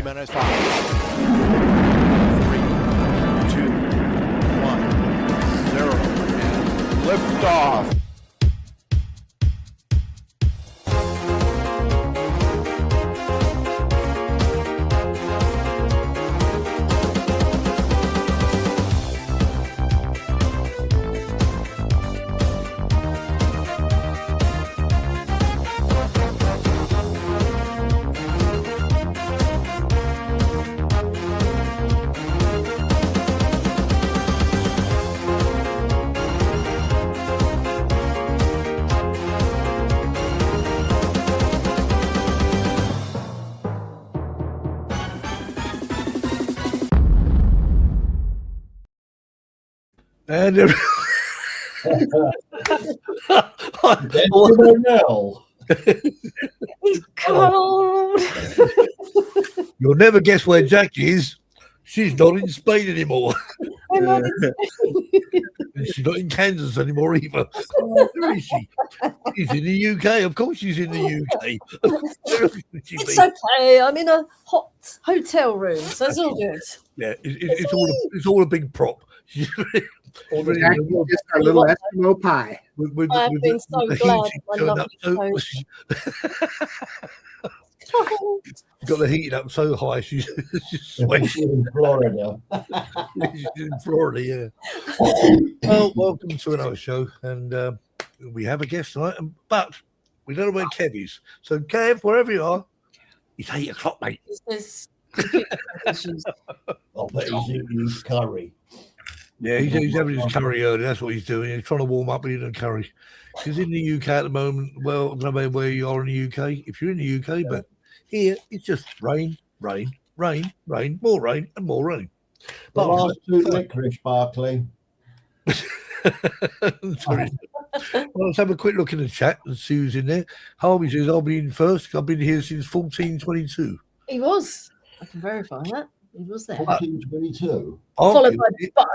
T-minus 5, 3, 2, 1, 0, and liftoff. And It's cold. you'll never guess where Jack is. She's not in Spain anymore. I'm not in And she's not in Kansas anymore either. Where is she? She's in the UK. Of course she's in the UK. Where else would she It's be? okay. I'm in a hot hotel room, so it's all good. Yeah, it's all a big prop. Jack, just our little Eskimo pie. I've been so glad my lovely She's got the heating up so high, she's sweating. She's in Florida. She's in Florida, yeah. Well, welcome to another show, and we have a guest tonight, but we don't know where Kev is. So, Kev, wherever you are, it's 8 o'clock, mate. There's I'll bet he's eating his curry. Yeah, he's having his curry early. That's what he's doing. He's trying to warm up eating a curry. He's in the UK at the moment. Well, I don't know where you are in the UK, if you're in the UK, but here it's just rain, rain, rain, rain, more rain, and more rain. The But last two licorice, Barclay. Sorry. Well, let's have a quick look in the chat and see who's in there. Harvey says, I'll be in first. I've been here since 1422. he was. I can verify that. He was there. 1422. Followed by Bud.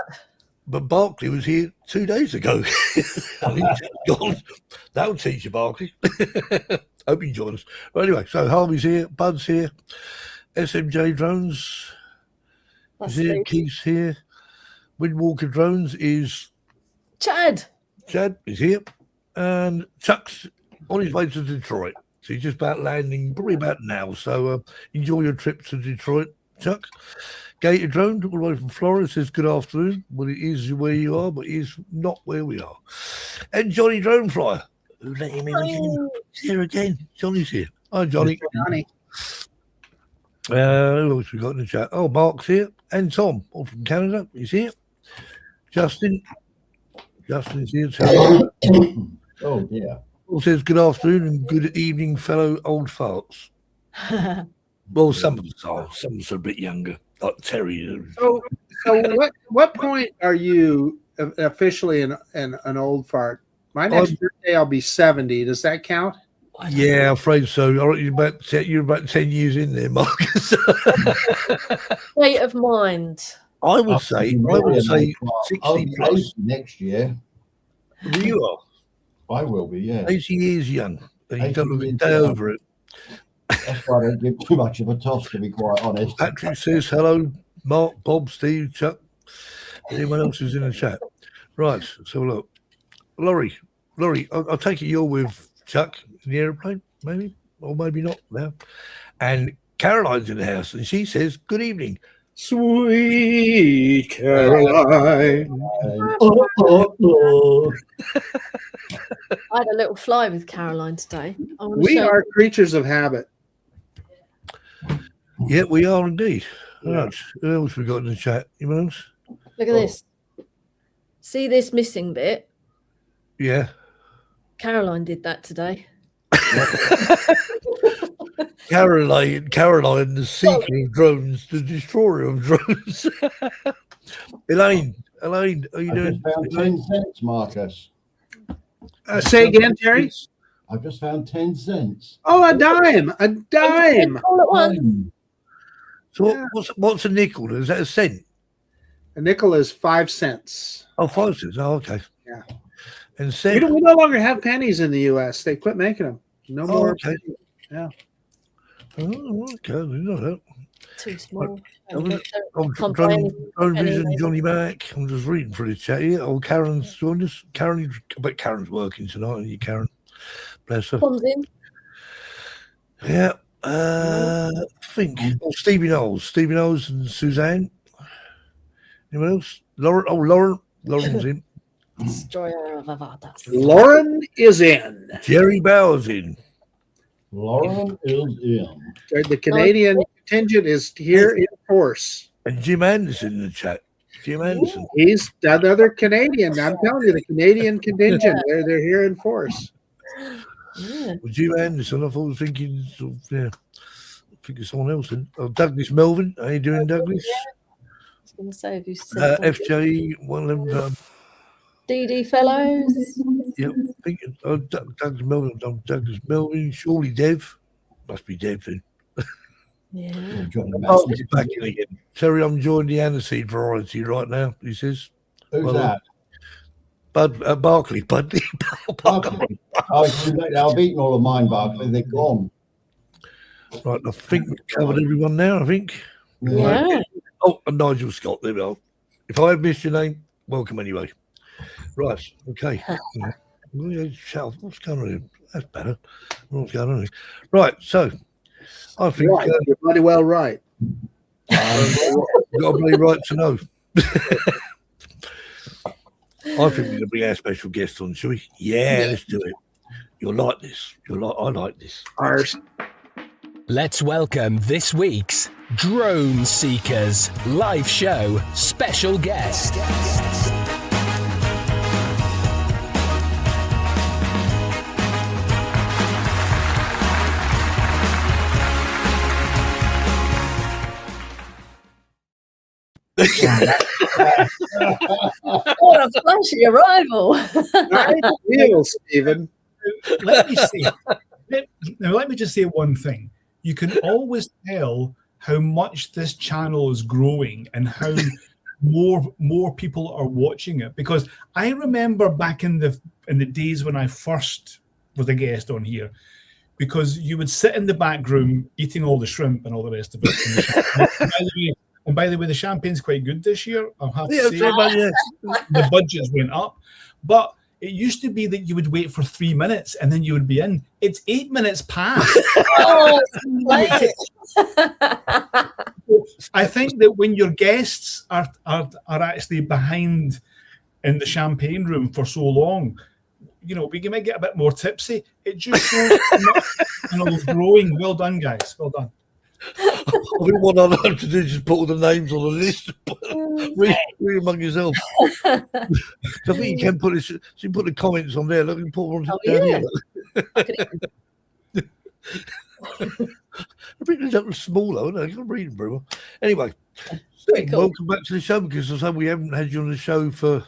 But Barkley was here 2 days ago. I mean, God, that'll teach you, Barkley. Hope you join us. But anyway, so Harvey's here, Bud's here, SMJ Drones That's is here, Steve. Keith's here, Windwalker Drones is Chad. Chad is here, and Chuck's on his way to Detroit. So he's just about landing, probably about now. So enjoy your trip to Detroit, Chuck. Gator Drone, all the way from Florida, says good afternoon. Well, it is where you are, but it is not where we are. And Johnny Drone Flyer, who let him in again. He's here again. Johnny's here. Hi, Johnny. Johnny. Who else we got in the chat? Oh, Mark's here. And Tom, all from Canada, he's here. Justin's here too. Oh, dear. All says good afternoon and good evening, fellow old farts. Well, some of us are. Some of us are a bit younger, like Terry. So what point are you officially an old fart? My next birthday, I'll be 70. Does that count? Yeah, I'm afraid so. You're about 10 years in there, Marcus. State of mind. I would say 60 plus. Next year. You are I will be, yeah. 80 years young, and you 80 don't look a years day young. over it. That's why I don't give too much of a toss, to be quite honest. Patrick says hello, Mark, Bob, Steve, Chuck. Anyone else who's in the chat? Right, so look. Laurie, I'll take it you're with Chuck in the airplane, maybe, or maybe not now. And Caroline's in the house, and she says, good evening. Sweet Caroline. I had a little fly with Caroline today. I wanna We show are creatures of habit. Yeah, we are indeed. Yeah. Right. Who else we got in the chat? Anyone else? Look at this. See this missing bit? Yeah. Caroline did that today. Caroline, the seeker of drones, the destroyer of drones. Elaine, are you I doing? just found 10 cents, Marcus. Say again, Terry. I've just found 10 cents. Oh, a dime. A dime. All at once. So what's a nickel? Is that a cent? A nickel is 5 cents. Oh, 5 cents. Oh, okay. Yeah. And We cent. no longer have pennies in the U.S. They quit making them. No Oh, more. okay. Yeah. Oh, okay. I didn't know that. too small. I'm Don't trying buy Drone any Vision, anyway. Johnny Mac. I'm just reading through the chat here. Oh, Karen's joined us. Karen, I bet Karen's working tonight, aren't you, Karen? Bless her. Comes in. Yeah. I think. Oh, Stevie Knowles and Suzanne. Anyone else? Lauren's in. Destroyer of Avadas. Lauren is in. Jerry Bauer's in. Lauren is in. The Canadian contingent is here in force. And Jim Anderson in the chat. Jim Anderson. He's another Canadian. I'm telling you, the Canadian contingent. They're here in force. Yeah. Well, Jim Anderson, I was thinking, I think it's someone else. Douglas Melvin. How you doing, Douglas? I was going to say, have you said FJ, one of them. DD Fellows? Yep. Douglas Melvin. Surely Dev. Must be Dev then. Yeah. Johnny Mac. Oh, he's back in again. Terry, I'm enjoying the aniseed variety right now, he says. Who's that? Barkley. Buddy. Barkley. I've eaten all of mine, Barkley. They're gone. Right, I think we've covered everyone now, I think. Yeah. Oh, and Nigel Scott, there we are. If I have missed your name, welcome anyway. Right, okay. What's going on here? That's better. What's going on here? Right, so I think Right. You're bloody well right. you've got to be right to know. I think we're going to bring our special guest on, shall we? Yeah, let's do it. You'll like this. I like this. Ours. Let's welcome this week's Drone Seekers live show special guest. What a flashy arrival. Nice deal, Stephen. Let me just say one thing. You can always tell how much this channel is growing and how more people are watching it, because I remember back in the days when I first was a guest on here, because you would sit in the back room eating all the shrimp and all the rest of it. And by the way, the champagne's quite good this year. I'll have to say the budgets went up, but it used to be that you would wait for 3 minutes and then you would be in. It's 8 minutes past. Oh, it's I think that when your guests are actually behind in the champagne room for so long, you know, we might get a bit more tipsy. It just shows it's growing. Well done, guys. Well done. I think what I'd like to do is just put all the names on the list. Read among yourself. So I think you can put this. So you put the comments on there. Look, you put one down here. I think that was smaller. No, you're reading very well. Anyway, cool. welcome back to the show, because I said we haven't had you on the show for.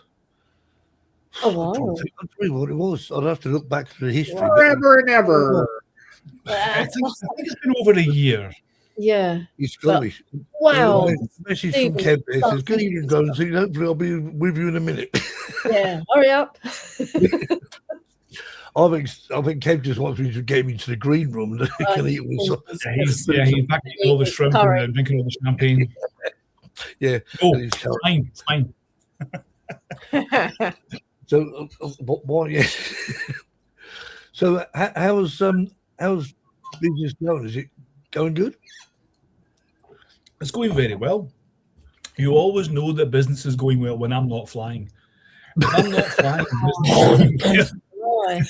Oh, wow. I don't know what it was. I'd have to look back to the history. Forever and ever. I think it's been over a year. Yeah. It's got to be. Wow. Message from Kev there says, "Good evening, Drone Seekers. Hopefully, I'll be with you in a minute." Yeah. Hurry up. I think Kev just wants me to get me to the green room and he can eat with He's back eating all the shrimp and drinking all the champagne. Yeah. Oh, it's fine. So, why? Yeah. So, how's business going? Is it going good? It's going very well. You always know that business is going well when I'm not flying. When I'm not flying, business is going well.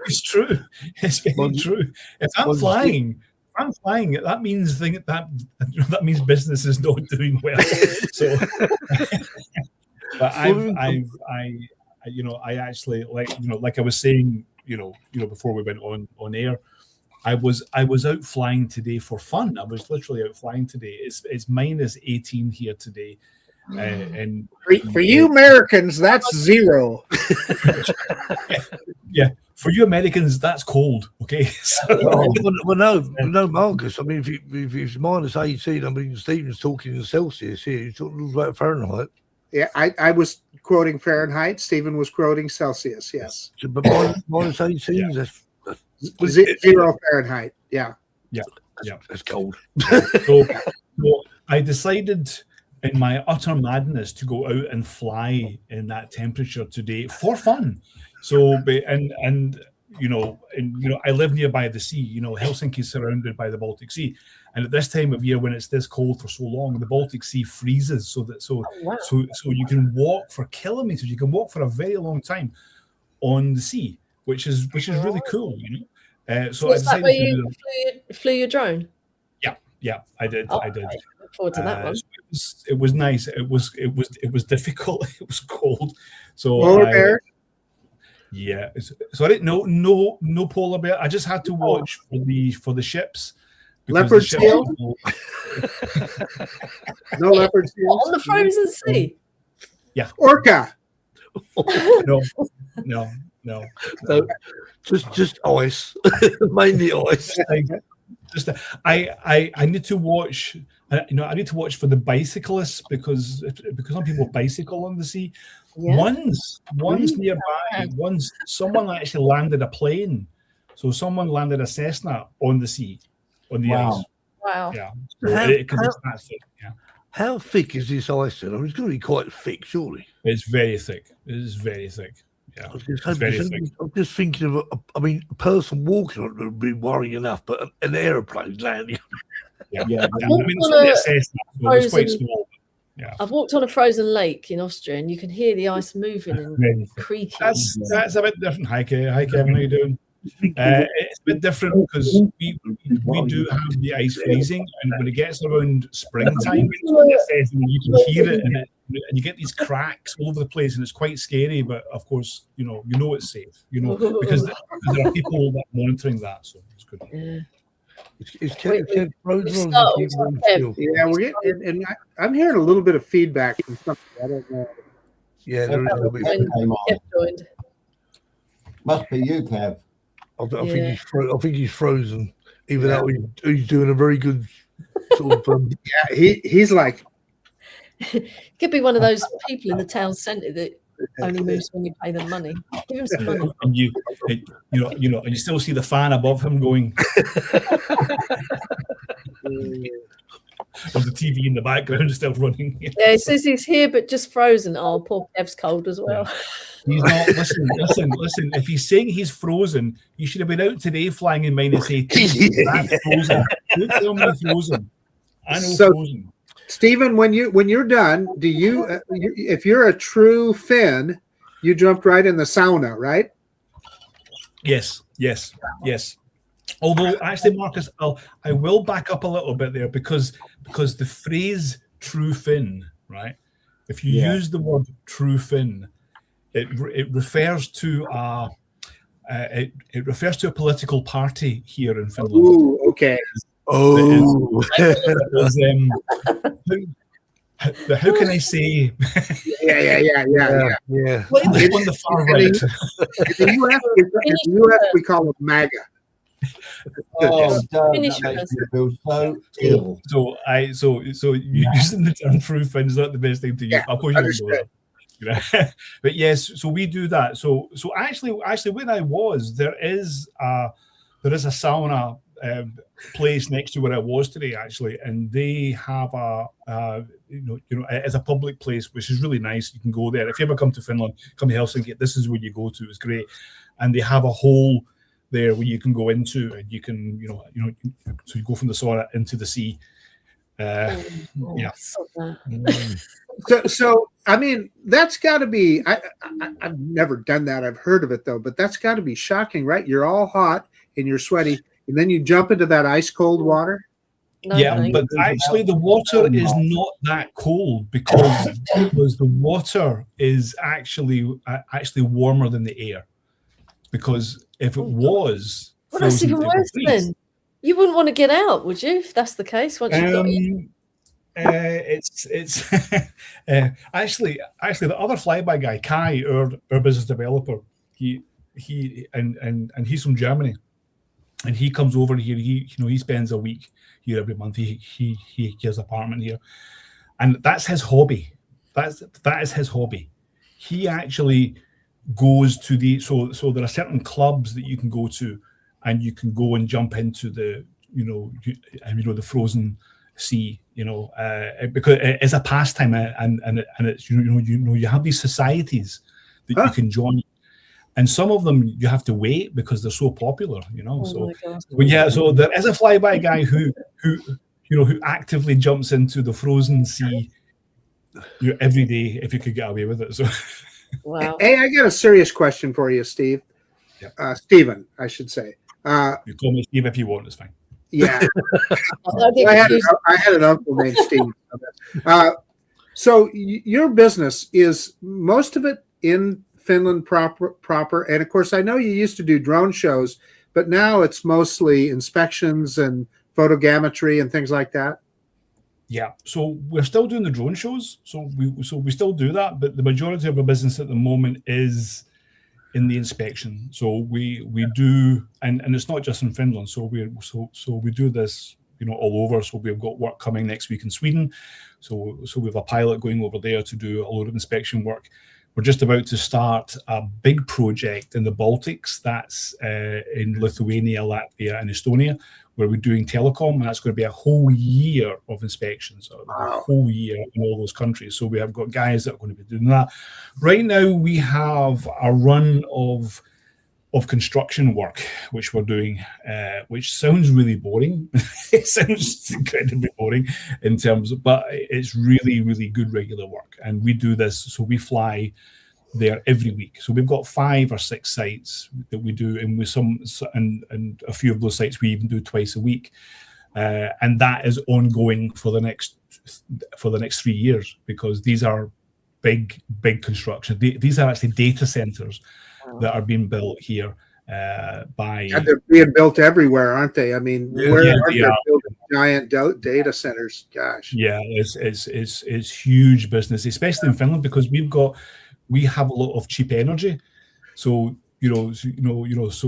It's true. It's very true. If I'm flying, that means that means business is not doing well. So, but I actually like I was saying, before we went on air, I was out flying today for fun. I was literally out flying today. It's minus 18 here today, and For you Americans, that's zero. yeah. For you Americans, that's cold. Okay. So, well, no, Marcus. I mean, if it's minus 18, I mean, Stephen's talking in Celsius here. He's talking about Fahrenheit. Yeah, I was quoting Fahrenheit. Stephen was quoting Celsius. Yes. So, but minus 18, that's Zero Fahrenheit. Yeah. Yeah. That's cold. So Well, I decided in my utter madness to go out and fly in that temperature today for fun. So, and I live nearby the sea. You know, Helsinki is surrounded by the Baltic Sea, and at this time of year, when it's this cold for so long, the Baltic Sea freezes. So you can walk for kilometers. You can walk for a very long time on the sea, which is really cool. You know, So is that where you flew your drone? Yeah, I did. Oh, I did. I look forward to that one. So it was nice. It was difficult. It was cold. So Polar bear. Yeah. So I didn't know no polar bear. I just had to watch for the ships. Leopard seal. No leopard seal. On the frozen sea. Yeah. Orca. No. Just ice, mainly ice. I need to watch. I need to watch for the bicyclists because some people bicycle on the sea. Yeah. Once nearby, once someone actually landed a plane. So someone landed a Cessna on the sea, on the ice. Wow. Yeah. Because it's that thick. Yeah. How thick is this ice then? I mean, it's going to be quite thick, surely. It's very thick. It is very thick. Yeah. I'm just thinking of, a person walking on it would be worrying enough, but an aeroplane landing. Yeah. I mean, it's only a Cessna, so it's quite small. Yeah. I've walked on a frozen lake in Austria, and you can hear the ice moving and creaking. That's a bit different. Hi, Kevin. How you doing? It's a bit different because we do have the ice freezing, and when it gets around springtime, you can hear it, and you get these cracks all over the place, and it's quite scary. But of course, you know it's safe. You know, because there are people that are monitoring that, so it's good. Yeah. Is Kev frozen? Yeah, we're getting, and I'm hearing a little bit of feedback from something. I don't know. Yeah, there is a bit. Kev joined. Must be you, Kev. I think he's frozen, even though he's doing a very good sort of. Yeah, he's like. Could be one of those people in the town centre that only moves when you pay them money. Give him some money. And and you still see the fan above him going. Or the TV in the background is still running. Yeah, it says he's here, but just frozen. Oh, poor Kev's cold as well. He's not. Listen. If he's saying he's frozen, you should have been out today flying in -18. That's frozen. Don't tell me frozen. I know frozen. Stephen, when you're done, do you if you're a true Finn, you jumped right in the sauna, right? Yes. Although, actually, Marcus, I will back up a little bit there because the phrase "true Finn," right? If you use the word "true Finn," it refers to a political party here in Finland. Ooh, okay. Oh, how can I say? Yeah. Well, on the far right. In the US, we call it MAGA. Oh, that makes me feel so ill. So using the term "true Finn" is not the best thing to use. Yeah, of course, you know that. But yes, so we do that. So actually, when I was, there is a sauna place next to where I was today, actually, and they have it's a public place, which is really nice. You can go there if you ever come to Finland, come to Helsinki. This is where you go to. It's great, and they have a hole there where you can go into, and you can, so you go from the sauna into the sea. Yeah. So I mean, that's got to be. I've never done that. I've heard of it though, but that's got to be shocking, right? You're all hot and you're sweaty, and then you jump into that ice cold water. But actually, the water is not that cold because the water is actually warmer than the air. Because if it was, that's even worse. Then you wouldn't want to get out, would you? If that's the case, once you got in. It's actually the other Flyby guy, Kai, our business developer. He he's from Germany, and he comes over here. He spends a week here every month. He has an apartment here, and that's his hobby. That is his hobby. He actually goes to so there are certain clubs that you can go to, and you can go and jump into the the frozen see, because it's a pastime, and it's you have these societies that you can join, and some of them you have to wait because they're so popular, Oh my God. But yeah, so there is a flyby guy who actively jumps into the frozen sea every day if you could get away with it. So Wow. Hey, I got a serious question for you, Steve. Stephen, I should say. you call me Steve if you want, it's fine. Yeah. I think I had an uncle named Steve. So your business is most of it in Finland proper. And of course, I know you used to do drone shows, but now it's mostly inspections and photogrammetry and things like that. Yeah, so we're still doing the drone shows. So we still do that, but the majority of our business at the moment is in the inspection. So we do, and it's not just in Finland. So we do this, all over. So we've got work coming next week in Sweden. So we have a pilot going over there to do a load of inspection work. We're just about to start a big project in the Baltics. That's in Lithuania, Latvia, and Estonia, where we're doing telecom, and that's going to be a whole year of inspections, a whole year in all those countries. So we have got guys that are going to be doing that. Right now, we have a run of construction work, which we're doing, which sounds really boring. It sounds incredibly boring in terms of, but it's really, really good regular work. And we do this, so we fly there every week. So we've got 5 or 6 sites that we do, and with and a few of those sites we even do twice a week. And that is ongoing for the next 3 years, because these are big construction. These are actually data centers that are being built here by. And they're being built everywhere, aren't they? I mean, where aren't they building giant data centers? Gosh. Yeah, it's huge business, especially in Finland, because we have a lot of cheap energy. So so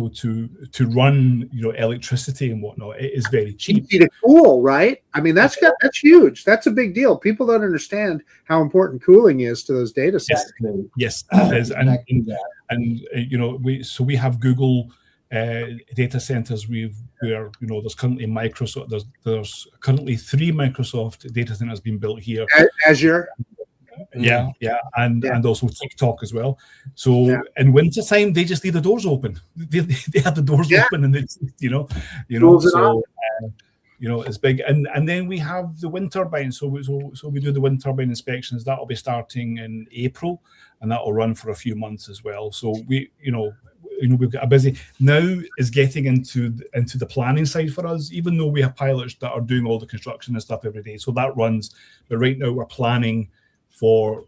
to run electricity and whatnot, it is very cheap. Easy to cool, right? I mean, that's huge. That's a big deal. People don't understand how important cooling is to those data centers. Yes, it is. And we have Google data centers. There's currently Microsoft. There's currently 3 Microsoft data centers being built here. Azure. Yeah, and also TikTok as well. So in winter time, they just leave the doors open. They have the doors open, and it's it's big. And then we have the wind turbine. So we do the wind turbine inspections. That'll be starting in April, and that will run for a few months as well. So we've got a busy now is getting into the planning side for us, even though we have pilots that are doing all the construction and stuff every day. So that runs, but right now we're planning for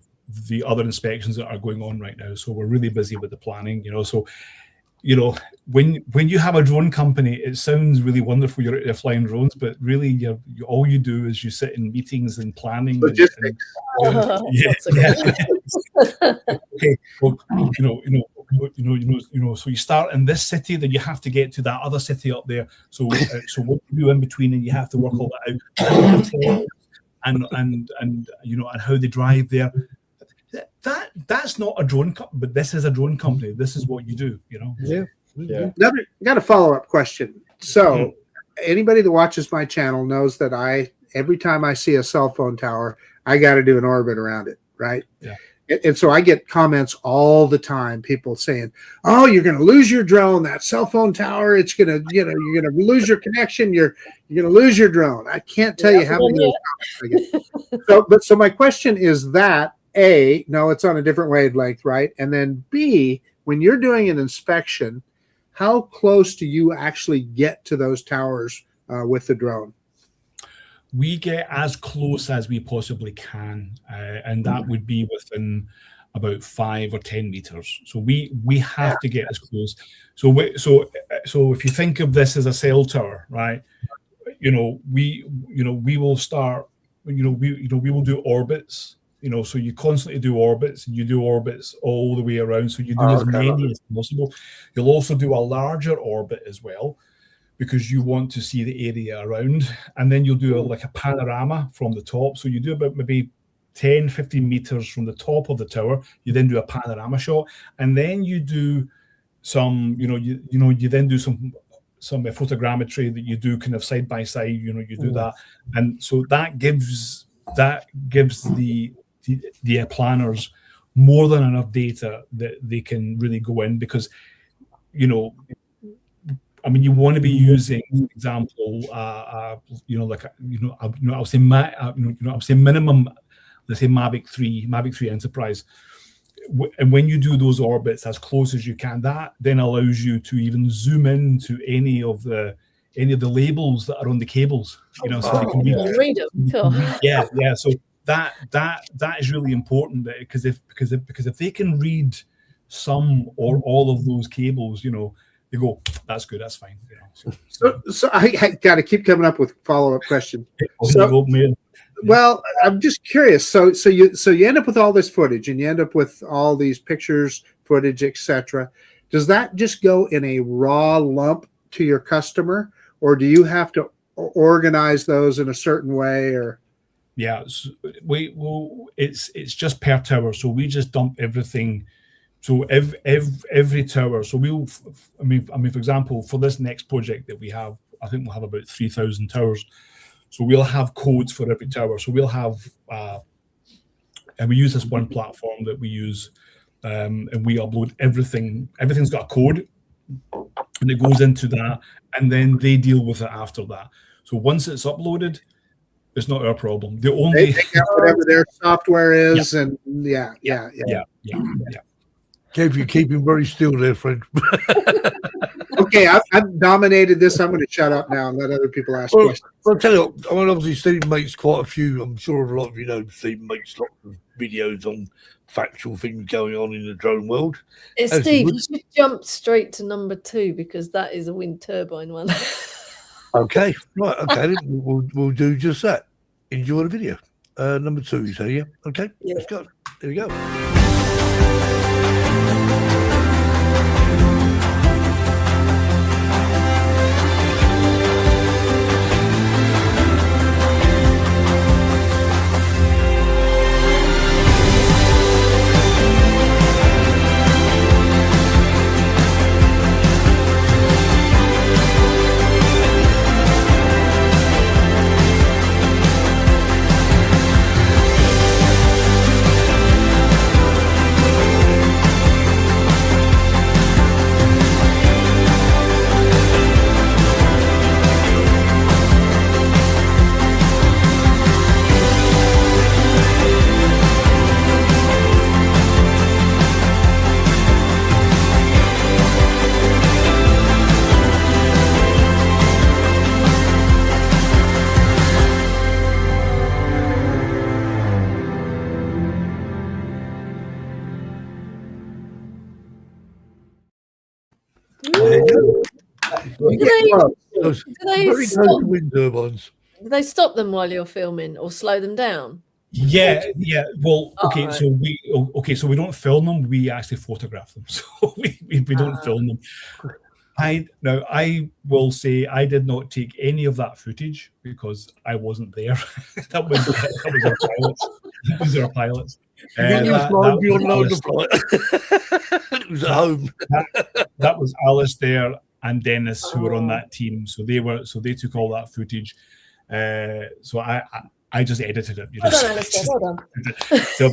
the other inspections that are going on right now. So we're really busy with the planning, So, when you have a drone company, it sounds really wonderful. You're out there flying drones, but really, all you do is you sit in meetings and planning. Logistics. Okay. Well, so you start in this city, then you have to get to that other city up there. So what you do in between, and you have to work all that out. And how they drive there. That's not a drone company, but this is a drone company. This is what you do, Yeah. Got a follow-up question. So anybody that watches my channel knows that every time I see a cell phone tower, I got to do an orbit around it, right? Yeah. And so I get comments all the time, people saying, "Oh, you're going to lose your drone. That cell phone tower, it's going to, you're going to lose your connection. You're going to lose your drone." I can't tell you how many comments I get. So my question is that A, no, it's on a different wavelength, right? And then B, when you're doing an inspection, how close do you actually get to those towers with the drone? We get as close as we possibly can, and that would be within about 5 or 10 meters. So we have to get as close. So if you think of this as a cell tower, right? We will start. We will do orbits. So you constantly do orbits, and you do orbits all the way around. So you do as many as possible. You'll also do a larger orbit as well, because you want to see the area around, and then you'll do a panorama from the top. So you do about maybe 10, 15 meters from the top of the tower. You then do a panorama shot, and then you do some, you then do some photogrammetry that you do kind of side by side. You know, you do that, and so that gives the planners more than enough data that they can really go in, because, you know, I mean, you want to be using, for example, I'll say minimum, let's say Mavic 3 Enterprise. And when you do those orbits as close as you can, that then allows you to even zoom into any of the labels that are on the cables. You know, so you can read them. Cool. Yeah. So that is really important, because if they can read some or all of those cables, you know, they go, that's good, that's fine. You know, so I got to keep coming up with follow-up questions. Well, I'm just curious. So you end up with all this footage, and you end up with all these pictures, footage, etc. Does that just go in a raw lump to your customer, or do you have to organize those in a certain way? Or yeah, so it's just per tower. So we just dump everything. So every tower. So I mean, for example, for this next project that we have, I think we'll have about 3,000 towers. So we'll have codes for every tower. So we'll have, and we use this one platform that we use, and we upload everything. Everything's got a code, and it goes into that, and then they deal with it after that. So once it's uploaded, it's not our problem. The only they take out whatever their software is, yeah. And yeah. Kev, you're keeping very still there, friend. Okay, I've dominated this. I'm going to shut up now and let other people ask questions. I'll tell you what, I mean, obviously Stephen makes quite a few. I'm sure a lot of you know Stephen makes lots of videos on factual things going on in the drone world. Steve, you should jump straight to number 2, because that is a wind turbine one. Okay, right. Okay, then we'll do just that. Enjoy the video. Number 2, you say, yeah? Okay, Yeah. Let's go. Here we go. Those very close wind turbines. Do they stop them while you're filming, or slow them down? Yeah. Well, okay. Right. So we don't film them. We actually photograph them. So we don't film them. I will say I did not take any of that footage because I wasn't there. that was our pilots. That was our pilots. It was at home. That was Alistair and Dennis who were on that team. So they took all that footage. So I just edited it. You know? Well done, Alistair. Well done. So,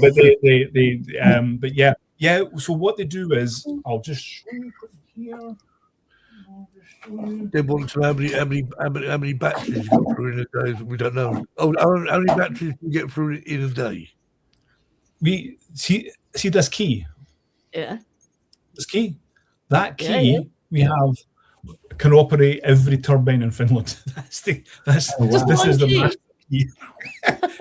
but yeah. So what they do is, I'll just show you here. They want to know how many batteries you got through in a day. We don't know. Oh, how many batteries do you get through in a day? We see this key. Yeah. This key. That key we have can operate every turbine in Finland. This is the master key.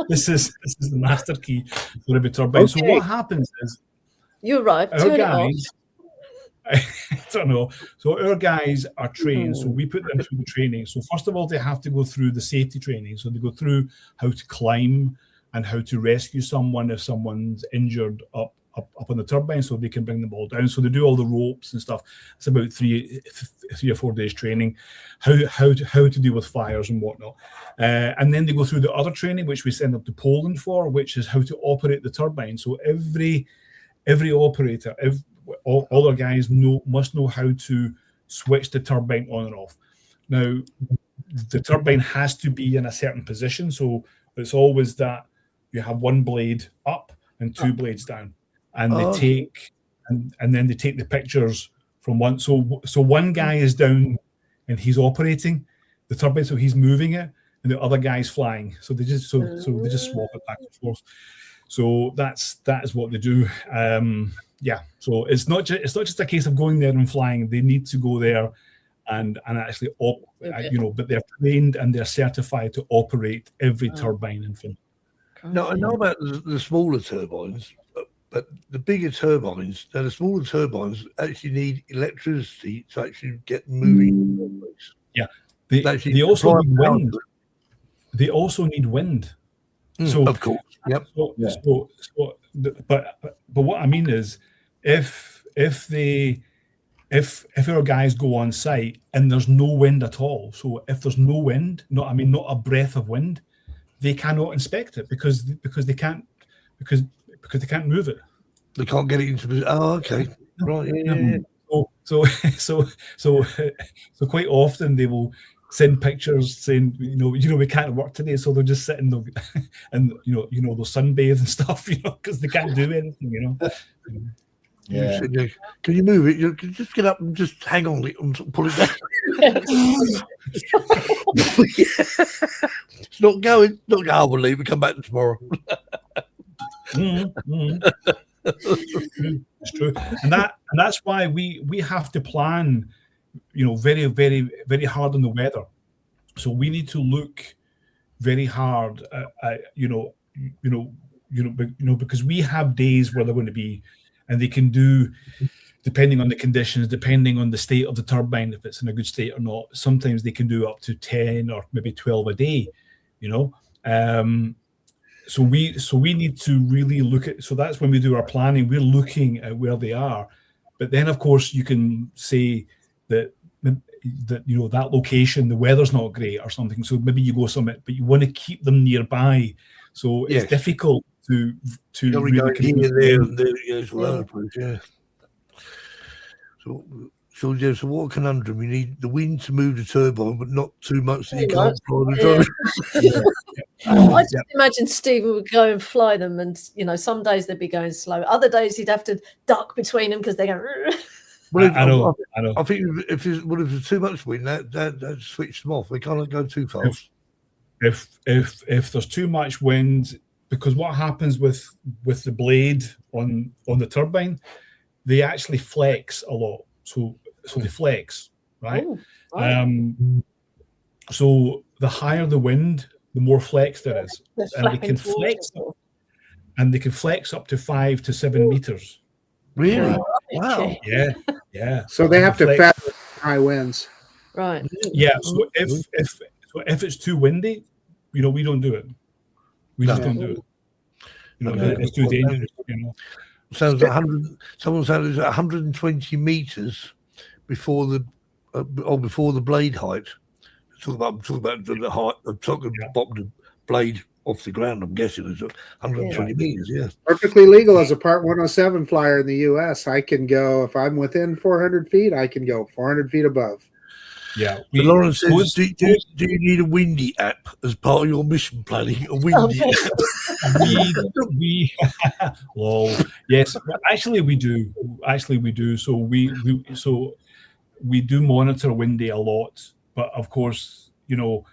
This is the master key for every turbine. Okay. So what happens is you arrive. Our guys. I don't know. So our guys are trained. So we put them through the training. So first of all, they have to go through the safety training. So they go through how to climb and how to rescue someone if someone's injured up on the turbine, so they can bring them all down. So they do all the ropes and stuff. It's about 3 or 4 days training, how to deal with fires and whatnot. And then they go through the other training, which we send them to Poland for, which is how to operate the turbine. So every operator, all our guys must know how to switch the turbine on and off. Now, the turbine has to be in a certain position, so it's always that you have one blade up and two blades down, and they take and then they take the pictures from one. So one guy is down and he's operating the turbine, so he's moving it, and the other guy's flying. So they just swap it back and forth. So that is what they do. So it's not just a case of going there and flying. They need to go there and actually but they're trained and they're certified to operate every turbine in Finland. No, I know about the smaller turbines, but the bigger turbines, the smaller turbines actually need electricity to actually get moving. Yeah, they also need wind. They also need wind. So of course, yep. But what I mean is, if our guys go on site and there's no wind at all, so if there's no wind, not a breath of wind, they cannot inspect it because they can't move it. They can't get it into position. Oh, okay, right. Yeah. So quite often they will send pictures saying, we can't work today, so they'll just sit in and they'll sunbathe and stuff, because they can't do anything, Yeah. Can you move it? You can just get up and just hang on it and pull it down. It's not going. We'll leave it. Come back tomorrow. It's true, and that's why we have to plan, very, very, very hard on the weather. So we need to look very hard at because we have days where they're going to be, and they can do, depending on the conditions, depending on the state of the turbine, if it's in a good state or not. Sometimes they can do up to 10 or maybe 12 a day, So we need to really look at. So that's when we do our planning. We're looking at where they are, but then of course you can say that that location, the weather's not great or something. So maybe you go somewhere, but you want to keep them nearby. So it's difficult to really So what conundrum? You need the wind to move the turbine, but not too much that you can't fly the turbine. I just imagine Stephen would go and fly them, and some days they'd be going slow. Other days he'd have to duck between them because they go. I know. I think if there's too much wind, that switch them off. They can't go too fast. If there's too much wind, because what happens with the blade on the turbine, they actually flex a lot. So they flex, right? Oh, right. So the higher the wind, the more flex there is, and they can flex up to 5 to 7 meters. Really? Wow. Yeah. So they have to feather high winds. Right. Yeah. So if it's too windy, we don't do it. We just don't do it. It's too dangerous. Sounds like 100. Someone said it's 120 meters before the blade height. I'm talking about the height. I'm talking about the blade off the ground. I'm guessing it's 120 meters. Yeah, Perfectly legal as a Part 107 flyer in the U.S. I can go, if I'm within 400 feet, I can go 400 feet above. Yeah. Lawrence says, do you need a windy app as part of your mission planning? A windy app? Well, yes, actually we do. So we do monitor windy a lot, but of course, like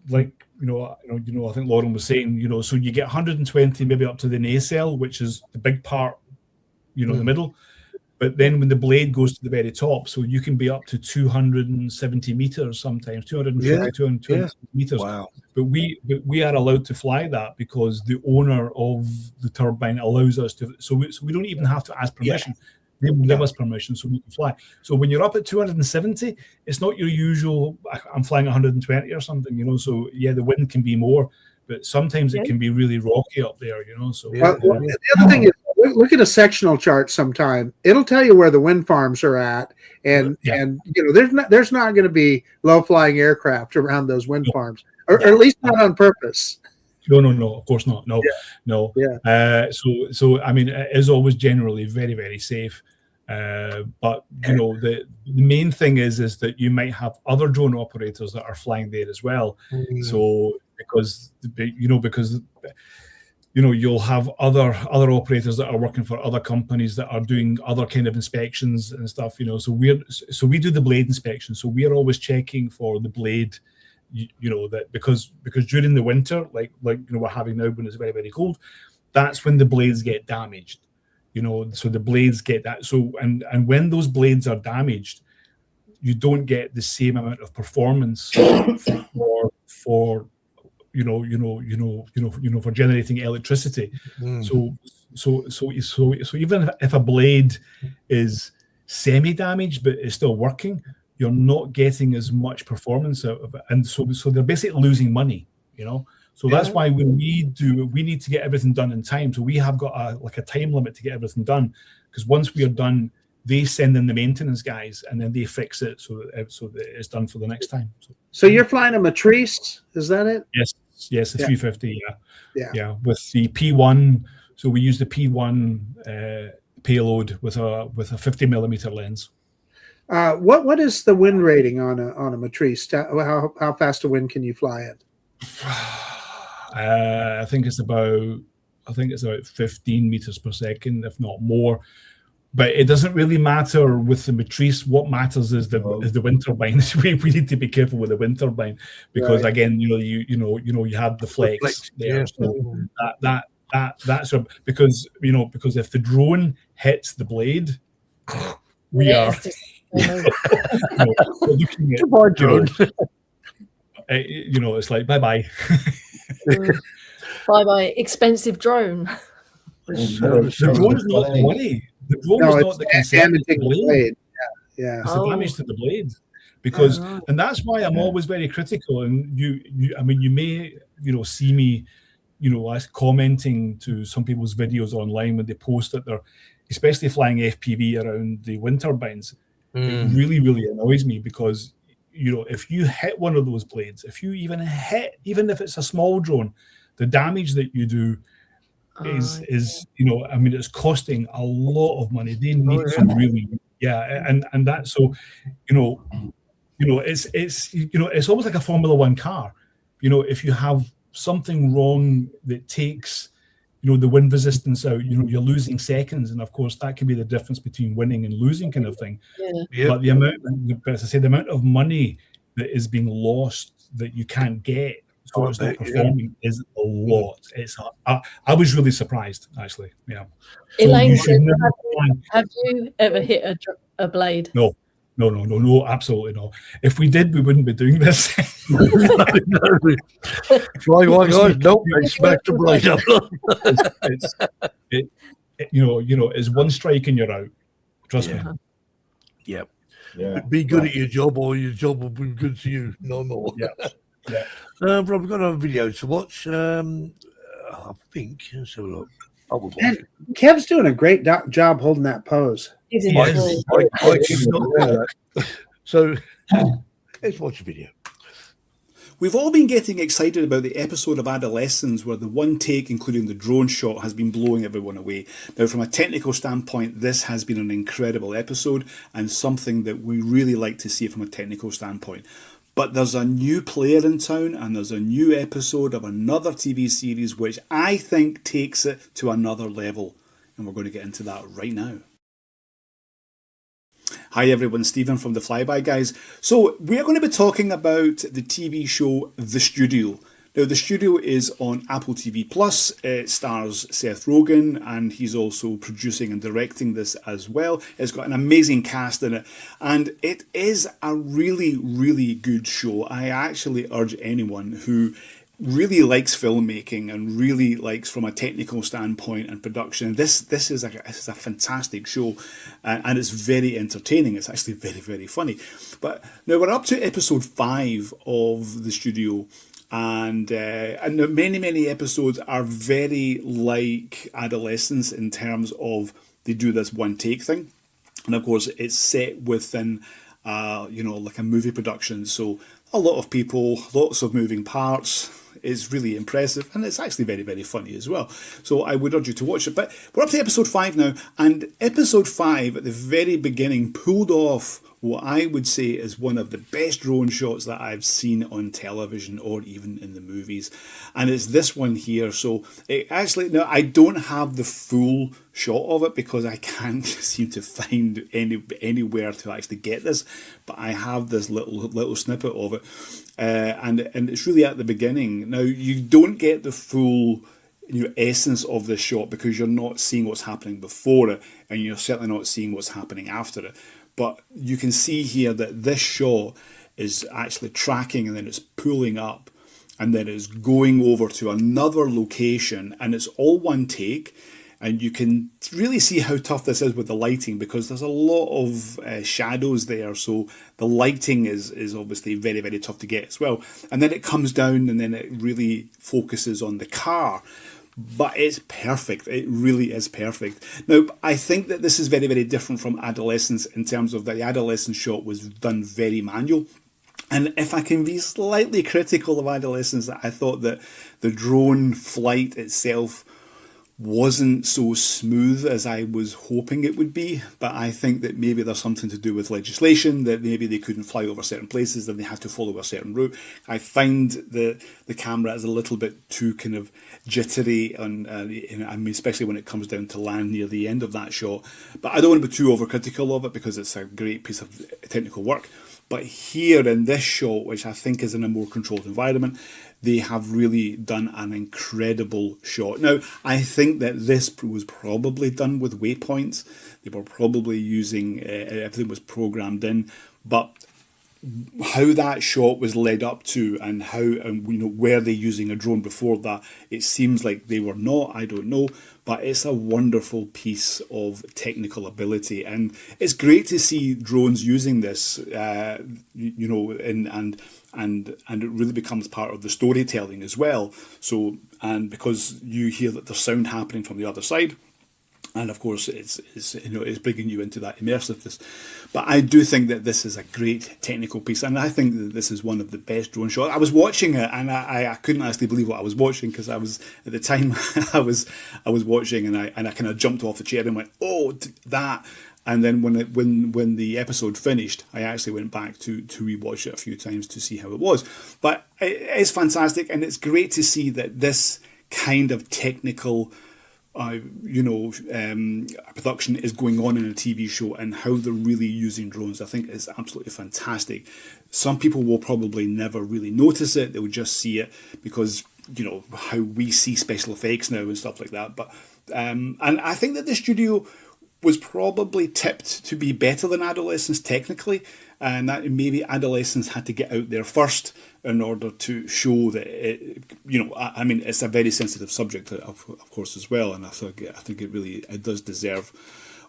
I think Lauren was saying, so you get 120 maybe up to the nacelle, which is the big part, the middle. But then when the blade goes to the very top, so you can be up to 270 meters sometimes, 250, 220 meters. Wow. But we are allowed to fly that because the owner of the turbine allows us to. So we don't even have to ask permission. They will give us permission so we can fly. So when you're up at 270, it's not your usual, I'm flying 120 or something, So the wind can be more, but sometimes it can be really rocky up there, So The other thing is, look at a sectional chart sometime. It'll tell you where the wind farms are at, and there's not going to be low flying aircraft around those wind farms, or at least not on purpose. No, of course not. No. So I mean, it is always generally very, very safe. But the main thing is that you might have other drone operators that are flying there as well. So because you'll have other operators that are working for other companies that are doing other kind of inspections and stuff. So we do the blade inspection. So we are always checking for the blade. That because during the winter, like we're having now when it's very, very cold, that's when the blades get damaged. So the blades get that. So and when those blades are damaged, you don't get the same amount of performance for for generating electricity. So even if a blade is semi-damaged but is still working, you're not getting as much performance out of it, and so they're basically losing money. So that's why when we need to get everything done in time. So we have got a time limit to get everything done, because once we are done, they send in the maintenance guys and then they fix it so that it's done for the next time. So you're flying a Matrice, is that it? Yes, the 350, yeah, with the P1. So we use the P1 payload with a 50 millimeter lens. What is the wind rating on a Matrice? How fast a wind can you fly at? I think it's about 15 meters per second, if not more. But it doesn't really matter with the Matrice. What matters is the wind turbine. we need to be careful with the wind turbine, because again, you have the flex there. So that's because if the drone hits the blade, we are looking at it's like bye. Bye, expensive drone. The drone is not the money. The drone is not the damage to the blade. It's the damage to the blade, because and that's why I'm always very critical. And you may see me commenting to some people's videos online when they post that they're especially flying FPV around the wind turbines. It really, really annoys me, because if you hit one of those blades, even if it's a small drone, the damage that you do is it's costing a lot of money. They need to really and that, so it's almost like a Formula One car. If you have something wrong that takes the wind resistance out, you're losing seconds, and of course that can be the difference between winning and losing, kind of thing. But the amount of money that is being lost that you can't get, so it's not performing, is a lot. I was really surprised, actually. Elaine, have you ever hit a blade? No, absolutely not. If we did, we wouldn't be doing this. Fly one guys, nope, they smacked the blade up. It's one strike and you're out. Trust me. Yep. Yeah. Be good at your job, or your job will be good to you. No more. Rob, we've got another video to watch. I think. Let's have a look. Man, Kev's doing a great job holding that pose. So let's watch the video. We've all been getting excited about the episode of Adolescence where the one take, including the drone shot, has been blowing everyone away. Now, from a technical standpoint, this has been an incredible episode and something that we really like to see from a technical standpoint. But there's a new player in town, and there's a new episode of another TV series which I think takes it to another level. And we're going to get into that right now. Hi everyone, Stephen from the Flyby guys. So we're going to be talking about the TV show The Studio. Now The Studio is on Apple TV+. It stars Seth Rogen, and he's also producing and directing this as well. It's got an amazing cast in it, and it is a really, really good show. I actually urge anyone who really likes filmmaking and really likes from a technical standpoint and production. This is a fantastic show, and it's very entertaining. It's actually very, very funny. But now we're up to episode 5 of The Studio, and many episodes are very like Adolescence in terms of they do this one take thing, and of course it's set within like a movie production. So a lot of people, lots of moving parts. is really impressive, and it's actually very, very funny as well. So I would urge you to watch it. But we're up to episode 5 now, and episode 5 at the very beginning pulled off what I would say is one of the best drone shots that I've seen on television or even in the movies. And it's this one here. So it actually, now I don't have the full shot of it because I can't seem to find anywhere to actually get this, but I have this little snippet of it. And it's really at the beginning. Now, you don't get the full essence of this shot because you're not seeing what's happening before it, and you're certainly not seeing what's happening after it. But you can see here that this shot is actually tracking, and then it's pulling up, and then it's going over to another location, and it's all one take. And you can really see how tough this is with the lighting, because there's a lot of shadows there. So the lighting is obviously very, very tough to get as well. And then it comes down, and then it really focuses on the car. But it's perfect. It really is perfect. Now, I think that this is very, very different from Adolescence in terms of that the Adolescence shot was done very manual. And if I can be slightly critical of Adolescence, I thought that the drone flight itself wasn't so smooth as I was hoping it would be, but I think that maybe there's something to do with legislation, that maybe they couldn't fly over certain places, that they had to follow a certain route. I find the camera is a little bit too kind of jittery, and I mean, especially when it comes down to land near the end of that shot. But I don't want to be too overcritical of it because it's a great piece of technical work. But here in this shot, which I think is in a more controlled environment, they have really done an incredible shot. Now, I think that this was probably done with waypoints. They were probably using, everything was programmed in, but how that shot was led up to, and how, were they using a drone before that? It seems like they were not, I don't know, but it's a wonderful piece of technical ability, and it's great to see drones using this, and it really becomes part of the storytelling as well. So, and because you hear that there's sound happening from the other side, and of course it's bringing you into that immersiveness. But I do think that this is a great technical piece, and I think that this is one of the best drone shots. I was watching it, and I couldn't actually believe what I was watching, because I was, at the time I was watching, and I kind of jumped off the chair and went, oh, that. And then when the episode finished, I actually went back to rewatch it a few times to see how it was. But it's fantastic, and it's great to see that this kind of technical production is going on in a TV show, and how they're really using drones, I think is absolutely fantastic. Some people will probably never really notice it. They'll just see it because, how we see special effects now and stuff like that. But and I think that the studio was probably tipped to be better than Adolescence technically, and that maybe Adolescence had to get out there first in order to show that I mean, it's a very sensitive subject, of course, as well, and I think it does deserve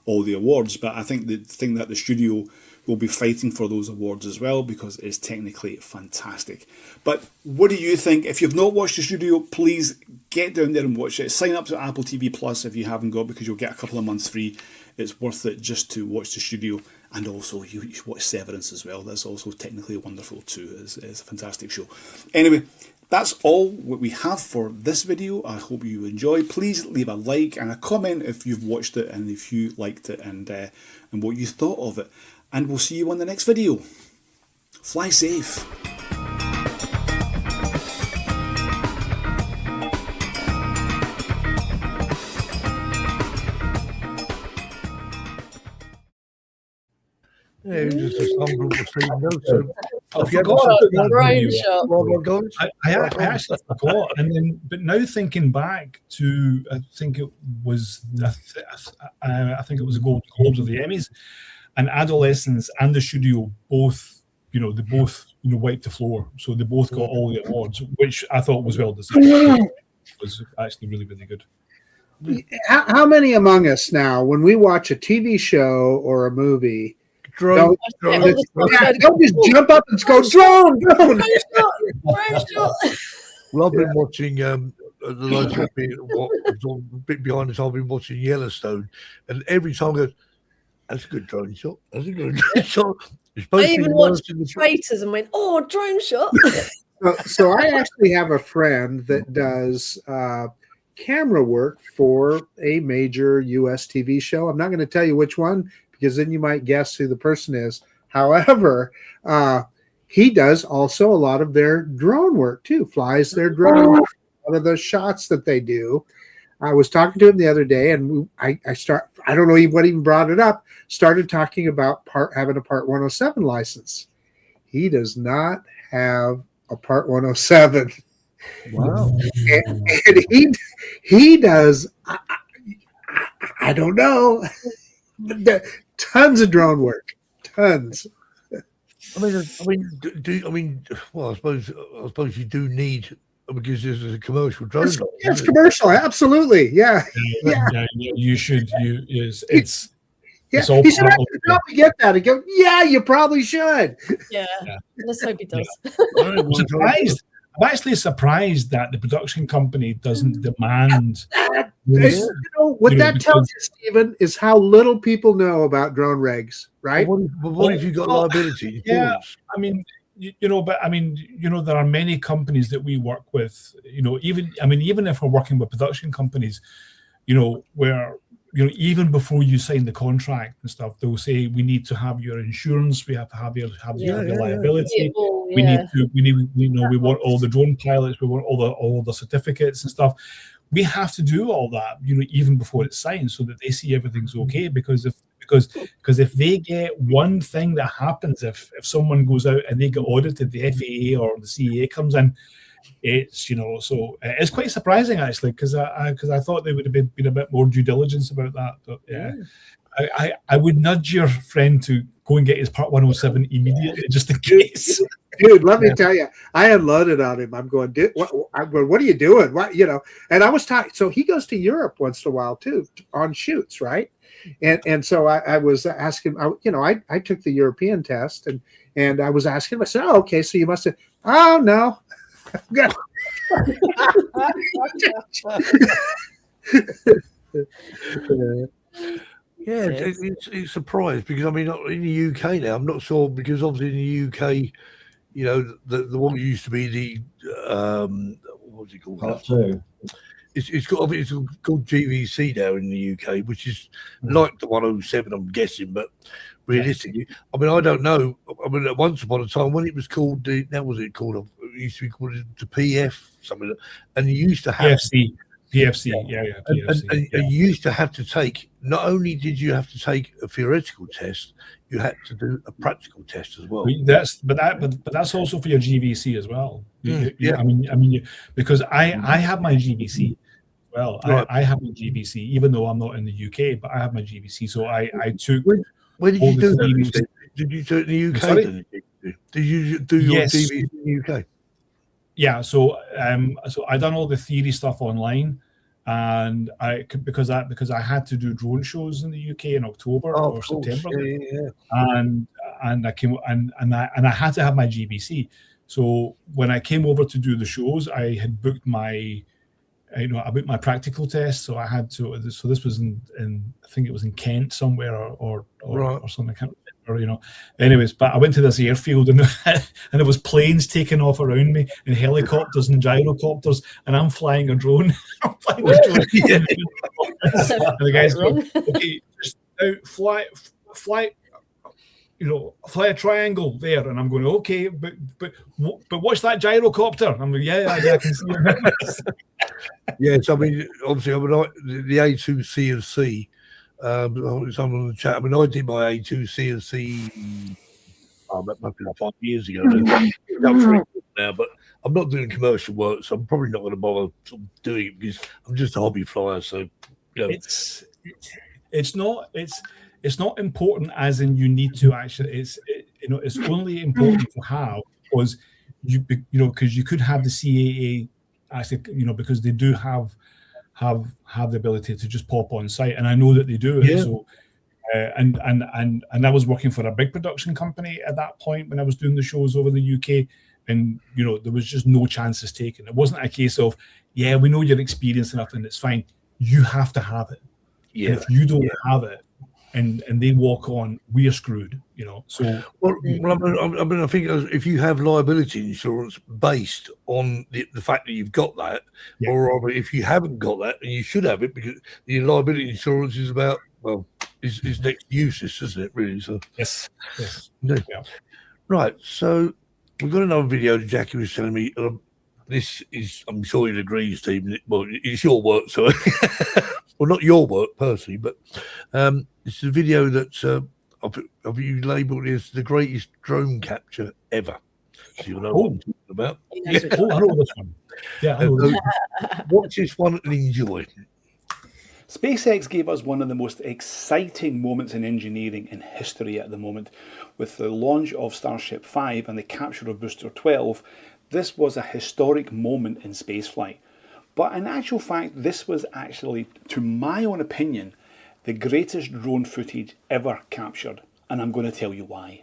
all the awards. But I think the thing that the studio will be fighting for those awards as well, because it's technically fantastic. But what do you think? If you've not watched the studio, please get down there and watch it. Sign up to Apple TV Plus if you haven't got, because you'll get a couple of months free. It's worth it just to watch the studio. And also you watch Severance as well. That's also technically wonderful too. It's a fantastic show. Anyway, that's all what we have for this video. I hope you enjoy. Please leave a like and a comment if you've watched it, and if you liked it, and what you thought of it. And we'll see you on the next video. Fly safe. Yeah, it was just a sample of the stream. I forgot that Drone video. shot. I actually forgot, and then, but now thinking back to, I think it was the Golden Globes or the Emmys, and Adolescence and the studio both, they both wiped the floor, so they both got all the awards, which I thought was well deserved. It was actually really, really good. How many among us now, when we watch a TV show or a movie, don't just jump up and go, drone! Drone shot. Well, I've been watching the last bit behind us. I've been watching Yellowstone, and every time I go, that's a good drone shot. That's a good drone shot. I even watched Traitors and went, oh, drone shot. So I actually have a friend that does camera work for a major U.S. TV show. I'm not going to tell you which one because then you might guess who the person is. However, he does also a lot of their drone work too, flies their drone, a lot of the shots that they do. I was talking to him the other day, and I don't know what even brought it up, started talking about having a Part 107 license. He does not have a Part 107. Wow. And he does, I don't know, tons of drone work, tons. Well, I suppose you do need, because this is a commercial drone. It's commercial, absolutely, yeah. You should. It's Yeah, all he said, part I of should probably get that. I go, yeah, you probably should. Yeah, let's hope he does. I'm actually surprised that the production company doesn't demand. What that tells you, Stephen, is how little people know about drone regs, right? What if you got liability? Yeah, I mean, there are many companies that we work with. Even if we're working with production companies, where even before you sign the contract and stuff, they'll say we need to have your insurance, we have to have your liability. We want all the drone pilots, we want all the certificates and stuff. We have to do all that, even before it's signed, so that they see everything's okay. Because if they get one thing that happens, if someone goes out and they get audited, the FAA or the CAA comes in, it's so it's quite surprising actually, because I thought they would have been a bit more due diligence about that. But yeah. I would nudge your friend to go and get his Part 107 immediately, just in case. Dude, let me tell you, I unloaded on him. I'm going, what are you doing? What, and I was talking. So he goes to Europe once in a while too, on shoots, right? And so I was asking, I took the European test, and I was asking him. I said, oh, okay, so you must have. Oh no. Yeah, it's a surprise, because in the UK now, I'm not sure, because obviously in the UK, the what used to be the what's it called? Part 2. It's called GVC now in the UK, which is like the 107, I'm guessing, but realistically, I don't know. Once upon a time when it was called it used to be called the PF something, and you used to have PFC. PFC, PFC. And you used to have to take. Not only did you have to take a theoretical test, you had to do a practical test as well. But that's also for your GVC as well. Because I have my GVC. Well, right. I have my GVC, even though I'm not in the UK, but I have my GVC. So I took. Where did you do that? Did you do it in the UK? Sorry? Did you do your GVC in the UK? Yeah, so I done all the theory stuff online, and because I had to do drone shows in the UK in October or September, and I came and I had to have my GVC. So when I came over to do the shows, I had booked I booked my practical test. So I had to. So this was in I think it was in Kent somewhere or something. I can't remember, Anyways, but I went to this airfield and there was planes taking off around me, and helicopters and gyrocopters, and I'm flying a drone. And the guys go, okay, just now fly. Fly a triangle there, and I'm going, okay, but watch that gyrocopter. I'm like, yeah, I can see it. Yes, obviously, the A2C and C. Someone in the chat. I did my A2C and C. That must be 5 years ago. Now, but I'm not doing commercial work, so I'm probably not going to bother doing it, because I'm just a hobby flyer. So, it's not important as in you need to actually. It's only important to have, because because you could have the CAA actually, because they do have the ability to just pop on site, and I know that they do. Yeah. So, and I was working for a big production company at that point when I was doing the shows over the UK, and there was just no chances taken. It wasn't a case of, yeah, we know you're experienced enough and it's fine. You have to have it. Yeah. And if you don't have it, and they walk on, we're screwed, you know. So Well, I mean, I think if you have liability insurance based on the fact that you've got that, Yeah. or if you haven't got that, and you should have it because the liability insurance is about, well, is next to useless, isn't it, really? So, yes. yeah. Yeah. Right. So we've got another video that Jackie was telling me. This is, I'm sure you'll agree, Stephen. Well, it's your work, so well, not your work personally, but it's a video that I've you labelled as the greatest drone capture ever. So you'll know what I'm talking about. He knows which Oh, I know this one. Yeah, I know this one. Watch this one and enjoy. SpaceX gave us one of the most exciting moments in engineering in history at the moment. With the launch of Starship 5 and the capture of Booster 12, this was a historic moment in spaceflight. But in actual fact, this was actually, to my own opinion, the greatest drone footage ever captured. And I'm going to tell you why.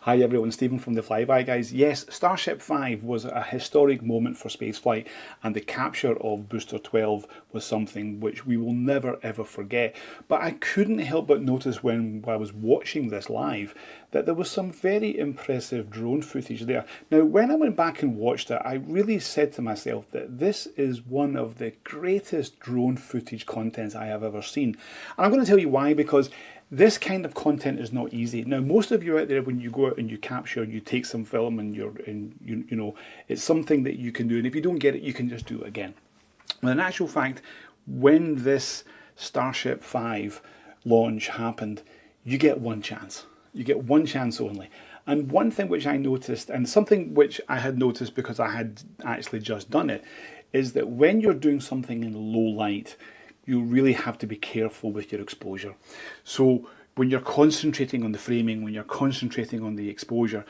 Hi everyone, Stephen from the Flyby guys. Yes, Starship 5 was a historic moment for spaceflight, and the capture of Booster 12 was something which we will never ever forget. But I couldn't help but notice when I was watching this live that there was some very impressive drone footage there. Now when I went back and watched it, I really said to myself that this is one of the greatest drone footage contents I have ever seen. And I'm going to tell you why, because this kind of content is not easy. Now, most of you out there, when you go out and you capture, you take some film and you know, it's something that you can do. And if you don't get it, you can just do it again. Well, in actual fact, when this Starship 5 launch happened, you get one chance. You get one chance only. And one thing which I noticed, and something which I had noticed because I had actually just done it, is that when you're doing something in low light, you really have to be careful with your exposure. So when you're concentrating on the framing, when you're concentrating on the exposure,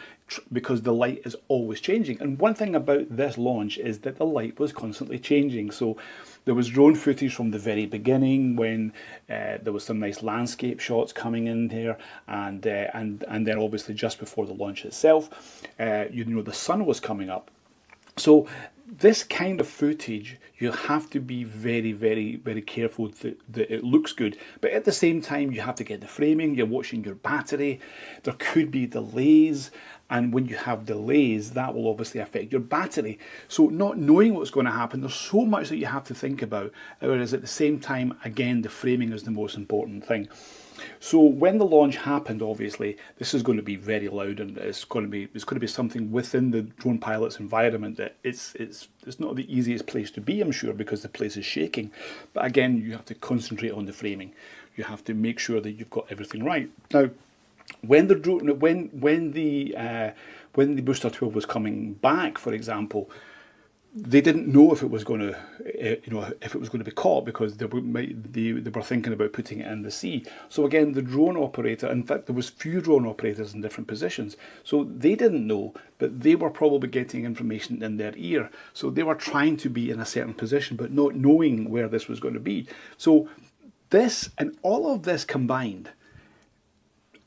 because the light is always changing. And one thing about this launch is that the light was constantly changing. So there was drone footage from the very beginning when there was some nice landscape shots coming in here, and then obviously just before the launch itself, you know, the sun was coming up. So this kind of footage, you have to be very, very, very careful that it looks good. But at the same time, you have to get the framing, you're watching your battery, there could be delays. And when you have delays, that will obviously affect your battery. So not knowing what's going to happen, there's so much that you have to think about. Whereas at the same time, again, the framing is the most important thing. So when the launch happened, obviously, this is going to be very loud, and it's going to be something within the drone pilot's environment that it's not the easiest place to be, I'm sure, because the place is shaking. But again, you have to concentrate on the framing. You have to make sure that you've got everything right. Now, when the drone, when the Booster 12 was coming back, for example, they didn't know if it was going to, if it was going to be caught, because they were thinking about putting it in the sea. So again, the drone operator, in fact, there was few drone operators in different positions, so they didn't know, but they were probably getting information in their ear. So they were trying to be in a certain position, but not knowing where this was going to be. So this and all of this combined,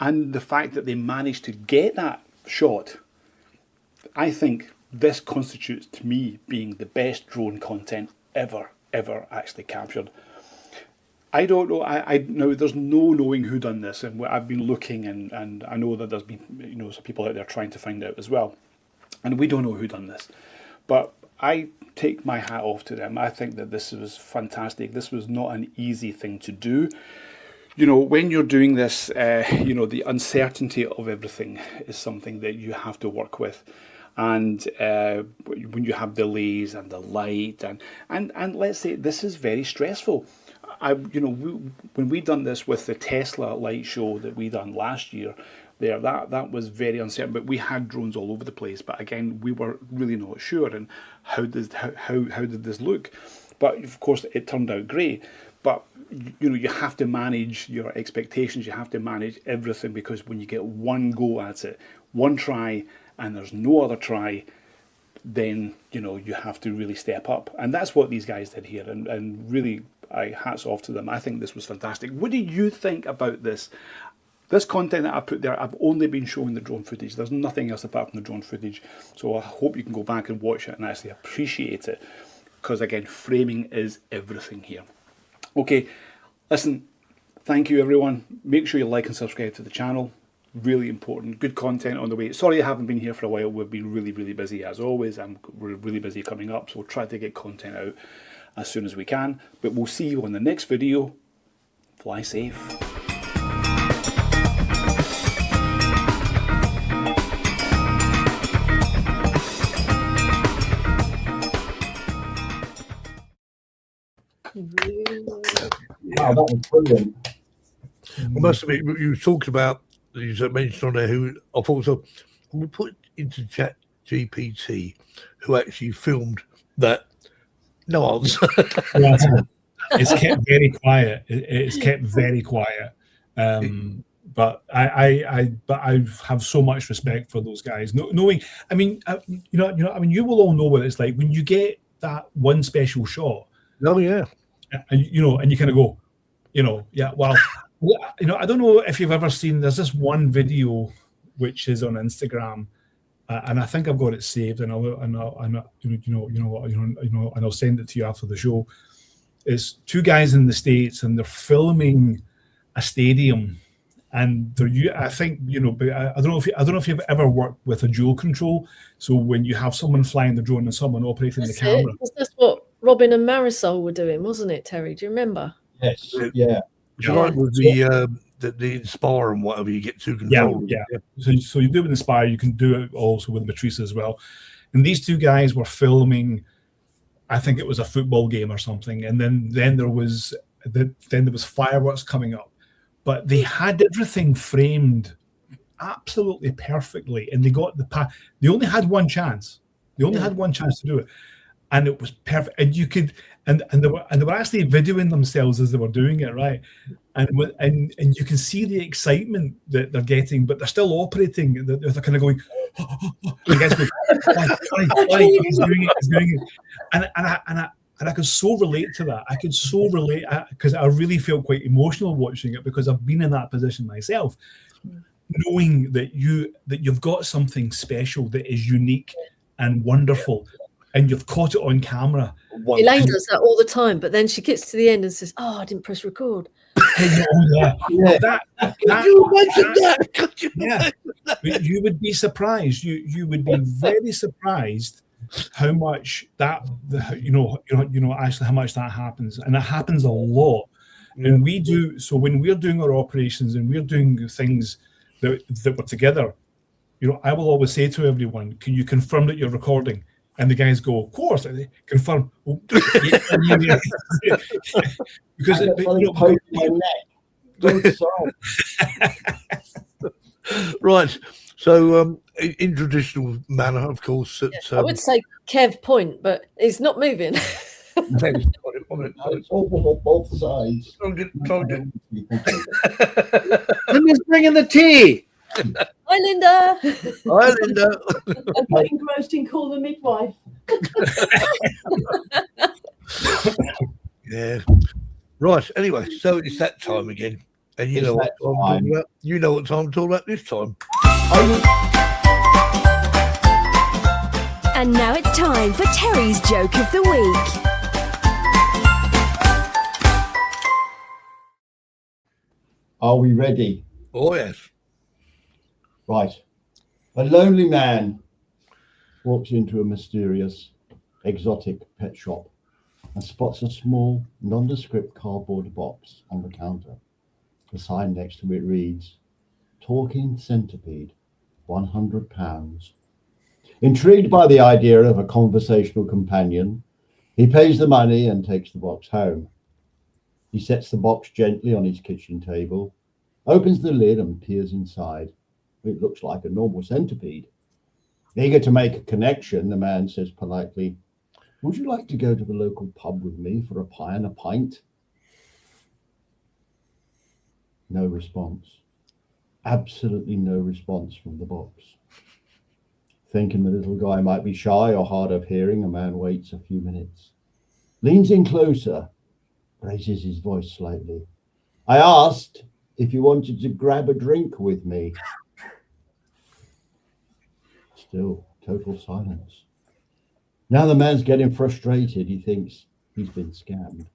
and the fact that they managed to get that shot, I think this constitutes, to me, being the best drone content ever actually captured. I don't know. I now there's no knowing who done this, and I've been looking, and I know that there's been some people out there trying to find out as well, and we don't know who done this, but I take my hat off to them. I think that this was fantastic. This was not an easy thing to do. When you're doing this, the uncertainty of everything is something that you have to work with. And when you have delays and the light, and let's say this is very stressful. When we done this with the Tesla light show that we done last year, that was very uncertain. But we had drones all over the place. But again, we were really not sure. And how did this look? But of course, it turned out great. But you have to manage your expectations. You have to manage everything, because when you get one go at it, one try, and there's no other try, then you have to really step up. And that's what these guys did here, and really, hats off to them. I think this was fantastic. What do you think about this content that I put there? I've only been showing the drone footage. There's nothing else apart from the drone footage, so I hope you can go back and watch it and actually appreciate it, because again, framing is everything here. Okay, Listen, thank you, everyone. Make sure you like and subscribe to the channel. Really important. Good content on the way. Sorry I haven't been here for a while. We've been really, really busy as always. We're really busy coming up, so we'll try to get content out as soon as we can. But we'll see you on the next video. Fly safe. Wow, that was brilliant. I must admit, you talked about, you mentioned on there who I thought so. We put into Chat GPT who actually filmed that. No answer. It's kept very quiet. It's kept very quiet. But I have so much respect for those guys. Knowing, I mean, you will all know what it's like when you get that one special shot. Oh yeah. And and you kind of go, yeah. Well, I don't know if you've ever seen. There's this one video which is on Instagram, and I think I've got it saved, and I'll send it to you after the show. It's two guys in the States, and they're filming a stadium, and I think but I don't know if you've ever worked with a dual control. So when you have someone flying the drone and someone operating the camera, that's what Robin and Marisol were doing, wasn't it, Terry? Do you remember? Yes, yeah. It's like with the Inspire and whatever, you get two controllers. Yeah. So you do it with Inspire, you can do it also with Matrice as well. And these two guys were filming, I think it was a football game or something, and then there was fireworks coming up, but they had everything framed absolutely perfectly, and they only had one chance. They only had one chance to do it, and it was perfect. And you could, and they were actually videoing themselves as they were doing it, right? And you can see the excitement that they're getting, but they're still operating. They're kind of going, the guys go, fly. He's doing it. And I could so relate to that. I could so relate because I really feel quite emotional watching it, because I've been in that position myself, knowing that you've got something special that is unique and wonderful, and you've caught it on camera. Elaine does that all the time, but then she gets to the end and says, "Oh, I didn't press record." You would be surprised. You would be very surprised how much actually how much that happens, and it happens a lot. And we do so when we're doing our operations and we're doing things that we're together. I will always say to everyone, "Can you confirm that you're recording?" And the guys go, "Of course." And they confirm. Because right. So in traditional manner, of course. I would say Kev point, but it's not moving. It's all both sides. Linda's bringing the tea. Hi, Linda. Hi, Linda. I'm not engrossed in Call the Midwife. Yeah. Right. Anyway, so it's that time again, and you know what I'm talking about. You know what time I'm talking about this time. And now it's time for Terry's Joke of the Week. Are we ready? Oh yes. Right. A lonely man walks into a mysterious, exotic pet shop and spots a small, nondescript cardboard box on the counter. The sign next to it reads, "Talking centipede, £100. Intrigued by the idea of a conversational companion, he pays the money and takes the box home. He sets the box gently on his kitchen table, opens the lid and peers inside. It looks like a normal centipede. Eager to make a connection, the man says politely, "Would you like to go to the local pub with me for a pie and a pint?" No response. Absolutely no response from the box. Thinking the little guy might be shy or hard of hearing, a man waits a few minutes, leans in closer, raises his voice slightly. "I asked if you wanted to grab a drink with me." Still total silence. Now the man's getting frustrated. He thinks he's been scammed.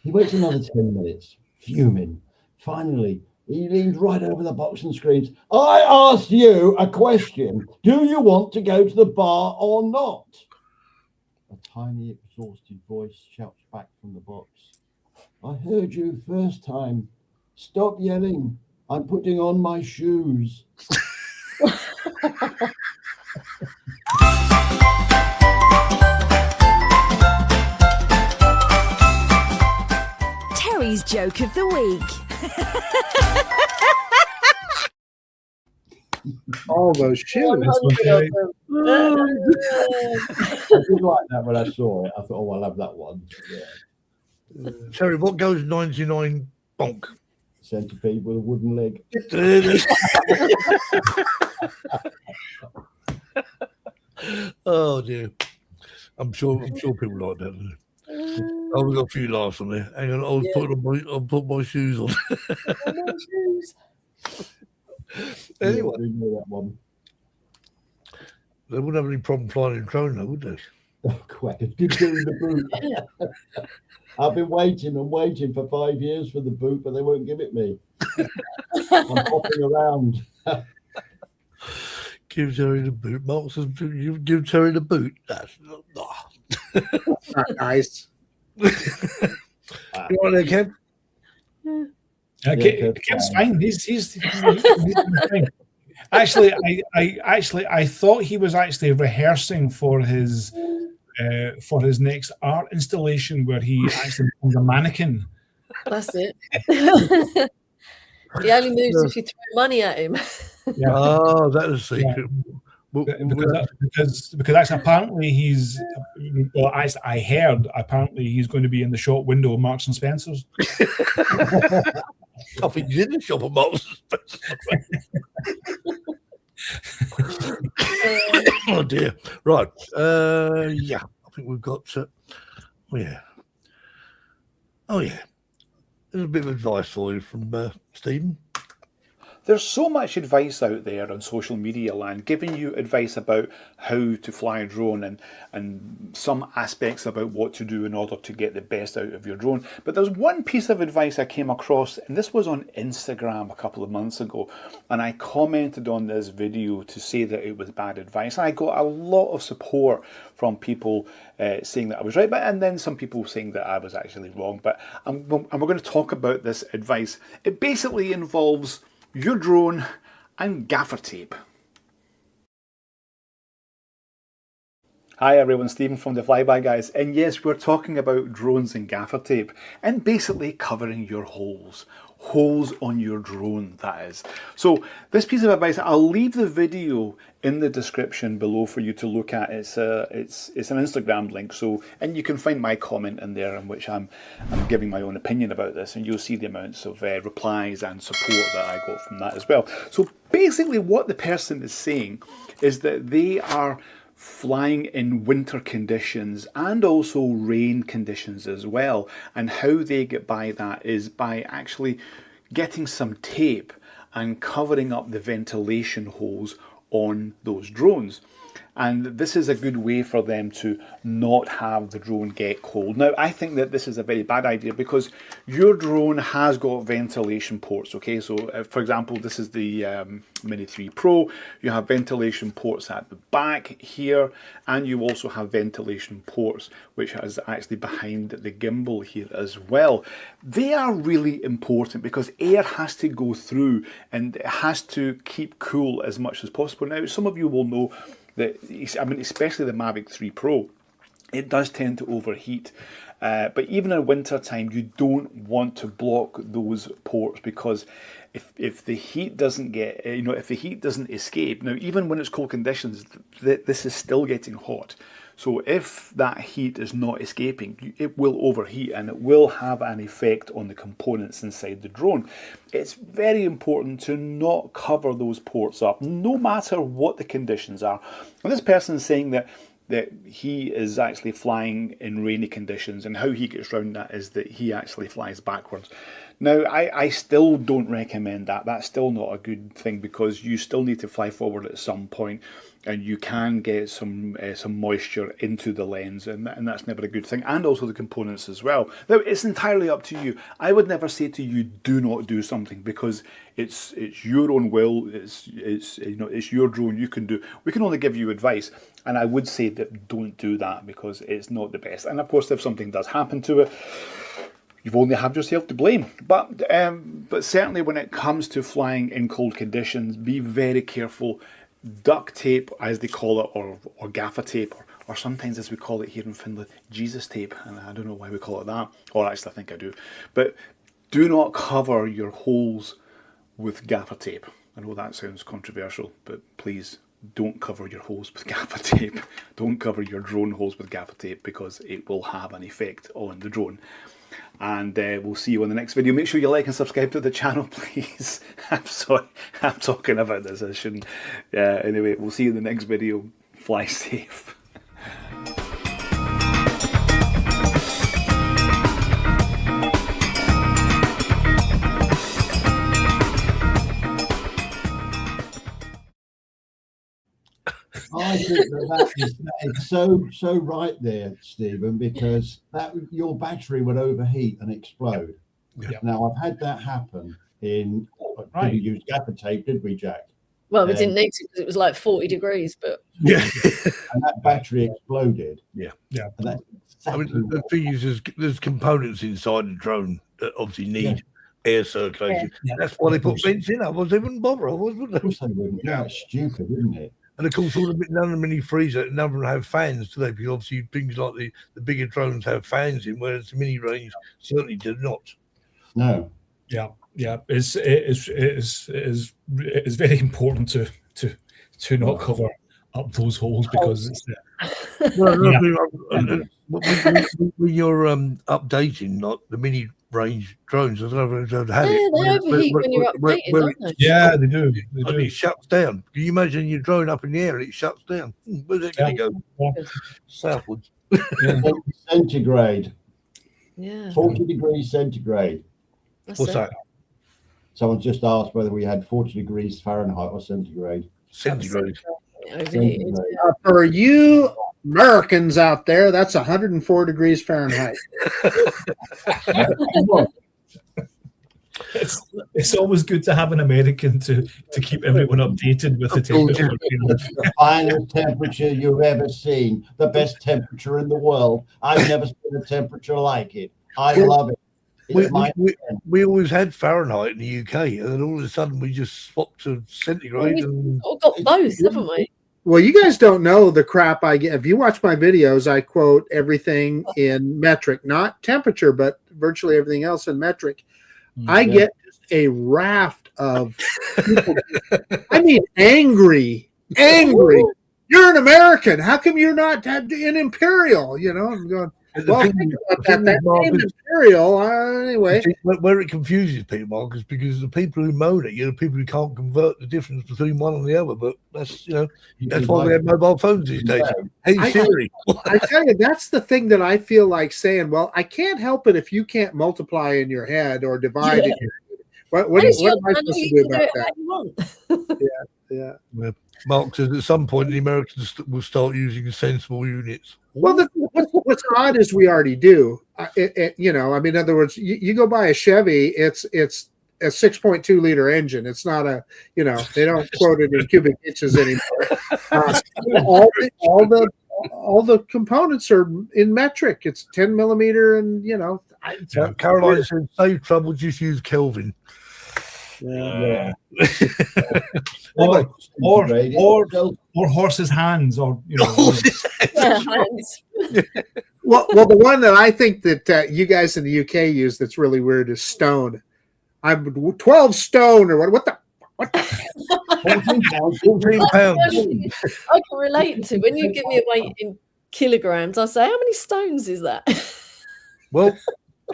He waits another 10 minutes, fuming. Finally, he leaned right over the box and screams, "I asked you a question. Do you want to go to the bar or not?" A tiny, exhausted voice shouts back from the box, "I heard you first time. Stop yelling. I'm putting on my shoes." Terry's joke of the week. All those shoes. 100 of them. I did like that when I saw it. I thought, oh, I'll have that one. Yeah. Terry, what goes 99 bonk? Centipede with a wooden leg. Oh dear. I'm sure people like that. I've got a few laughs on there. Hang on, I'll put my shoes on. Anyway, Yeah, we know that one. they wouldn't have any problem flying in drone though, would they? Oh, quack. Good doing the boot. I've been waiting and waiting for 5 years for the boot, but they won't give it me. I'm hopping around. Give Terry the boot. Mark says, you give Terry the boot. That's not. Not nice. You want there, Kev? Okay, Kev's fine. He's fine. Actually, I thought he was actually rehearsing for his next art installation where he actually becomes a mannequin. That's it. He only moves if you throw money at him. Yeah. Oh, that is a secret. Because actually apparently he's I heard apparently he's going to be in the shop window of Marks and Spencer's. I think he's in the shop of Marks and Spencer. Oh dear. Right. Yeah. I think we've got. Oh yeah. There's a bit of advice for you from Stephen. There's so much advice out there on social media land giving you advice about how to fly a drone and some aspects about what to do in order to get the best out of your drone. But there's one piece of advice I came across, and this was on Instagram a couple of months ago, and I commented on this video to say that it was bad advice. And I got a lot of support from people saying that I was right, and then some people saying that I was actually wrong. But and we're going to talk about this advice. It basically involves your drone and gaffer tape. Hi everyone, Stephen from the Flyby guys, and yes, we're talking about drones and gaffer tape and basically covering your holes on your drone, that is. So this piece of advice, I'll leave the video in the description below for you to look at. It's an Instagram link, so, and you can find my comment in there in which I'm giving my own opinion about this, and you'll see the amounts of replies and support that I got from that as well. So basically what the person is saying is that they are flying in winter conditions and also rain conditions as well, and how they get by that is by actually getting some tape and covering up the ventilation holes on those drones. And this is a good way for them to not have the drone get cold. Now, I think that this is a very bad idea because your drone has got ventilation ports, okay? So, for example, this is the Mini 3 Pro. You have ventilation ports at the back here, and you also have ventilation ports, which is actually behind the gimbal here as well. They are really important because air has to go through and it has to keep cool as much as possible. Now, some of you will know that, I mean, especially the Mavic 3 Pro, it does tend to overheat. But even in winter time, you don't want to block those ports because if the heat doesn't get, if the heat doesn't escape, now even when it's cold conditions, this is still getting hot. So if that heat is not escaping, it will overheat and it will have an effect on the components inside the drone. It's very important to not cover those ports up, no matter what the conditions are. And this person is saying that he is actually flying in rainy conditions, and how he gets around that is that he actually flies backwards. Now, I still don't recommend that. That's still not a good thing because you still need to fly forward at some point. and you can get some moisture into the lens, and that's never a good thing. And also the components as well. Now, it's entirely up to you. I would never say to you, do not do something, because it's your own will. It's your drone. You can do. We can only give you advice, and I would say that don't do that, because it's not the best. And of course, if something does happen to it, you've only have yourself to blame. But certainly when it comes to flying in cold conditions, be very careful. Duct tape, as they call it, or gaffer tape, or sometimes, as we call it here in Finland, Jesus tape. And I don't know why we call it that. Or actually, I think I do. But do not cover your holes with gaffer tape. I know that sounds controversial, but please don't cover your holes with gaffer tape. Don't cover your drone holes with gaffer tape, because it will have an effect on the drone. And we'll see you on the next video. Make sure you like and subscribe to the channel, please. I'm sorry, I'm talking about this. I shouldn't. Anyway, we'll see you in the next video. Fly safe. I think that is so right there, Stephen, because your battery would overheat and explode. Yeah. Now, I've had that happen in. Right. Didn't use gaffer tape, did we, Jack? Well, we didn't need to, because it was like 40 degrees, but Yeah. And that battery exploded. Yeah. Yeah. And that's I exactly mean, the thing is, there's components inside the drone that obviously need air circulation. Yeah. That's why they put vents in. Otherwise, they wouldn't bother. Wouldn't they? Of course they wouldn't. Yeah, it's stupid, isn't it? And of course, none of the mini freezer, none of them have fans today, because obviously things like the bigger drones have fans in, whereas the mini range certainly do not. No. Yeah, it is very important to not cover up those holes, because it's Well, when you're updating like the mini range drones, I don't know if they've had yeah, it. they overheat when you're updated, don't they? yeah, they do. And it shuts down. Can you imagine your drone up in the air and it shuts down? Where's it going to go? Yeah. Southwards. 40 centigrade. Yeah, 40 degrees centigrade. that's What's it. that? Someone just asked whether we had 40 degrees Fahrenheit or centigrade. Centigrade. Overheated. For you Americans out there, that's 104 degrees Fahrenheit. It's always good to have an American to keep everyone updated with the temperature. The finest temperature you've ever seen. The best temperature in the world. I've never seen a temperature like it. I love it. We always had Fahrenheit in the UK, and then all of a sudden we just swapped to centigrade. And We've got both, haven't we? Well, you guys don't know the crap I get. If you watch my videos, I quote everything in metric, not temperature, but virtually everything else in metric. I get just a raft of people. I mean, angry. You're an American. How come you're not an imperial? You know, I'm going, well, think about that. That name imperial, anyway. Where it confuses people, Mark, is because the people who moan it, the people who can't convert the difference between one and the other. But that's that's why we have mobile phones these days. Hey Siri. I tell you, that's the thing that I feel like saying. Well, I can't help it if you can't multiply in your head or divide in your head. What am I supposed to do about that? Yeah. Mark says at some point the Americans will start using sensible units. Well, what's odd is we already do. I mean, in other words, you go buy a Chevy, it's a 6.2 liter engine. It's not a, they don't quote it in cubic inches anymore. All the components are in metric. It's 10 millimeter, and Caroline said, save trouble, just use Kelvin. Yeah. or horses' hands, or hands. Well, the one that I think that you guys in the UK use that's really weird is stone. I'm 12 stone, or what the 14 pounds. I can relate to when you give me a weight in kilograms. I say, how many stones is that? Well,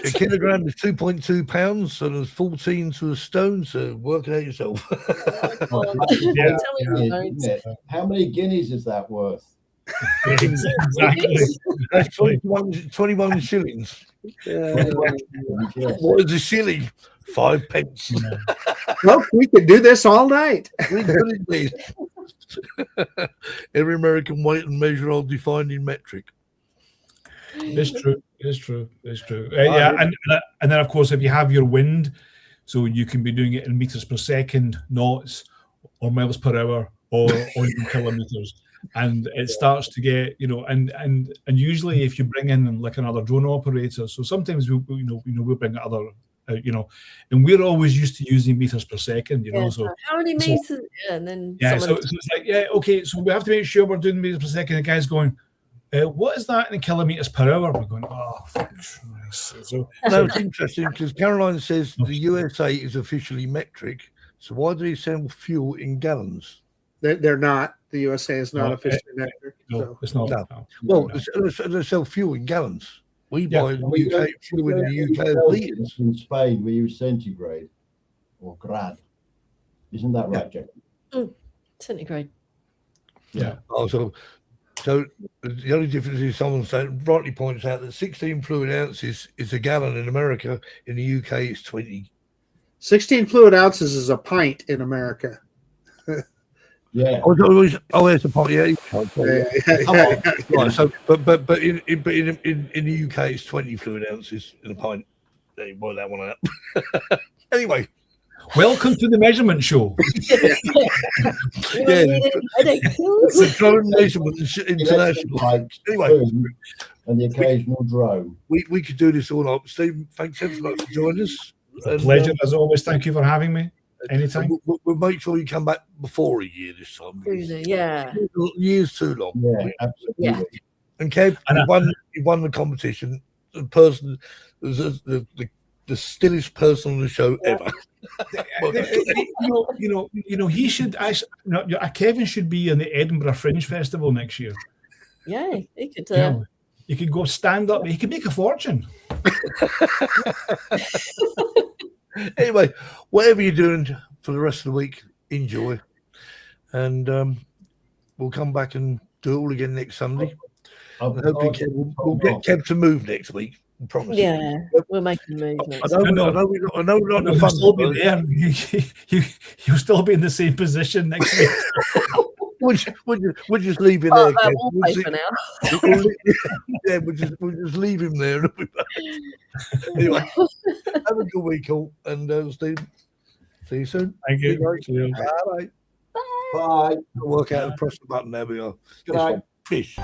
a kilogram is 2.2 pounds, so there's 14 to a stone, so work it out yourself. How many guineas is that worth? Exactly. That's 21 shillings. What is a shilling? 5 pence. Well, we could do this all night. We could indeed. Every American weight and measure are defined in metric. It's true. It's true. It's true. Yeah, and then of course, if you have your wind, so you can be doing it in meters per second, knots, or miles per hour, or even kilometers, and it starts to get, and usually if you bring in like another drone operator, so sometimes we'll bring other, and we're always used to using meters per second, so how many meters? And then so it's like, okay, so we have to make sure we're doing meters per second. The guy's going, what is that in kilometers per hour? We're going, oh, for Christ. So it's interesting because Caroline says the USA is officially metric. So why do they sell fuel in gallons? They're not. The USA is not officially metric. No, it's not. No. Well, they sell fuel in gallons. We buy UK fuel in the UK as litres. In Spain, we use centigrade or grad. Isn't that right, Jack? Centigrade. Yeah. So the only difference is someone rightly points out that 16 fluid ounces is a gallon in America. In the UK, it's 20. 16 fluid ounces is a pint in America. Yeah. It's a pint. Yeah. Yeah. Right. So, but in the UK, it's 20 fluid ounces in a pint. There you work that one out. Anyway. Welcome to the measurement show. The drone measurement international. Anyway, and the occasional drone. We could do this all up. Steve, thanks ever so much for joining us. Pleasure as always. Thank you for having me. Anytime. We'll make sure you come back before a year this time. Yeah. Years too long. Yeah, absolutely. Yeah. And Kev, you won the competition. The person, the stillest person on the show ever. He should actually. Kevin should be in the Edinburgh Fringe Festival next year. Yeah, he could. He could go stand up. He could make a fortune. Anyway, whatever you're doing for the rest of the week, enjoy, and we'll come back and do it all again next Sunday. Hopefully, we'll get Kev to move next week. I promise. Yeah, we'll make a move. I know we're not the fun. Still be there. You'll still be in the same position next week. We'll just leave him there. Wallpaper now. Yeah, we'll just leave him there. Anyway, have a good week, all, and Steve, see you soon. Thank you. Bye. Bye. Work out the press the button. There we are. Good night. Fish.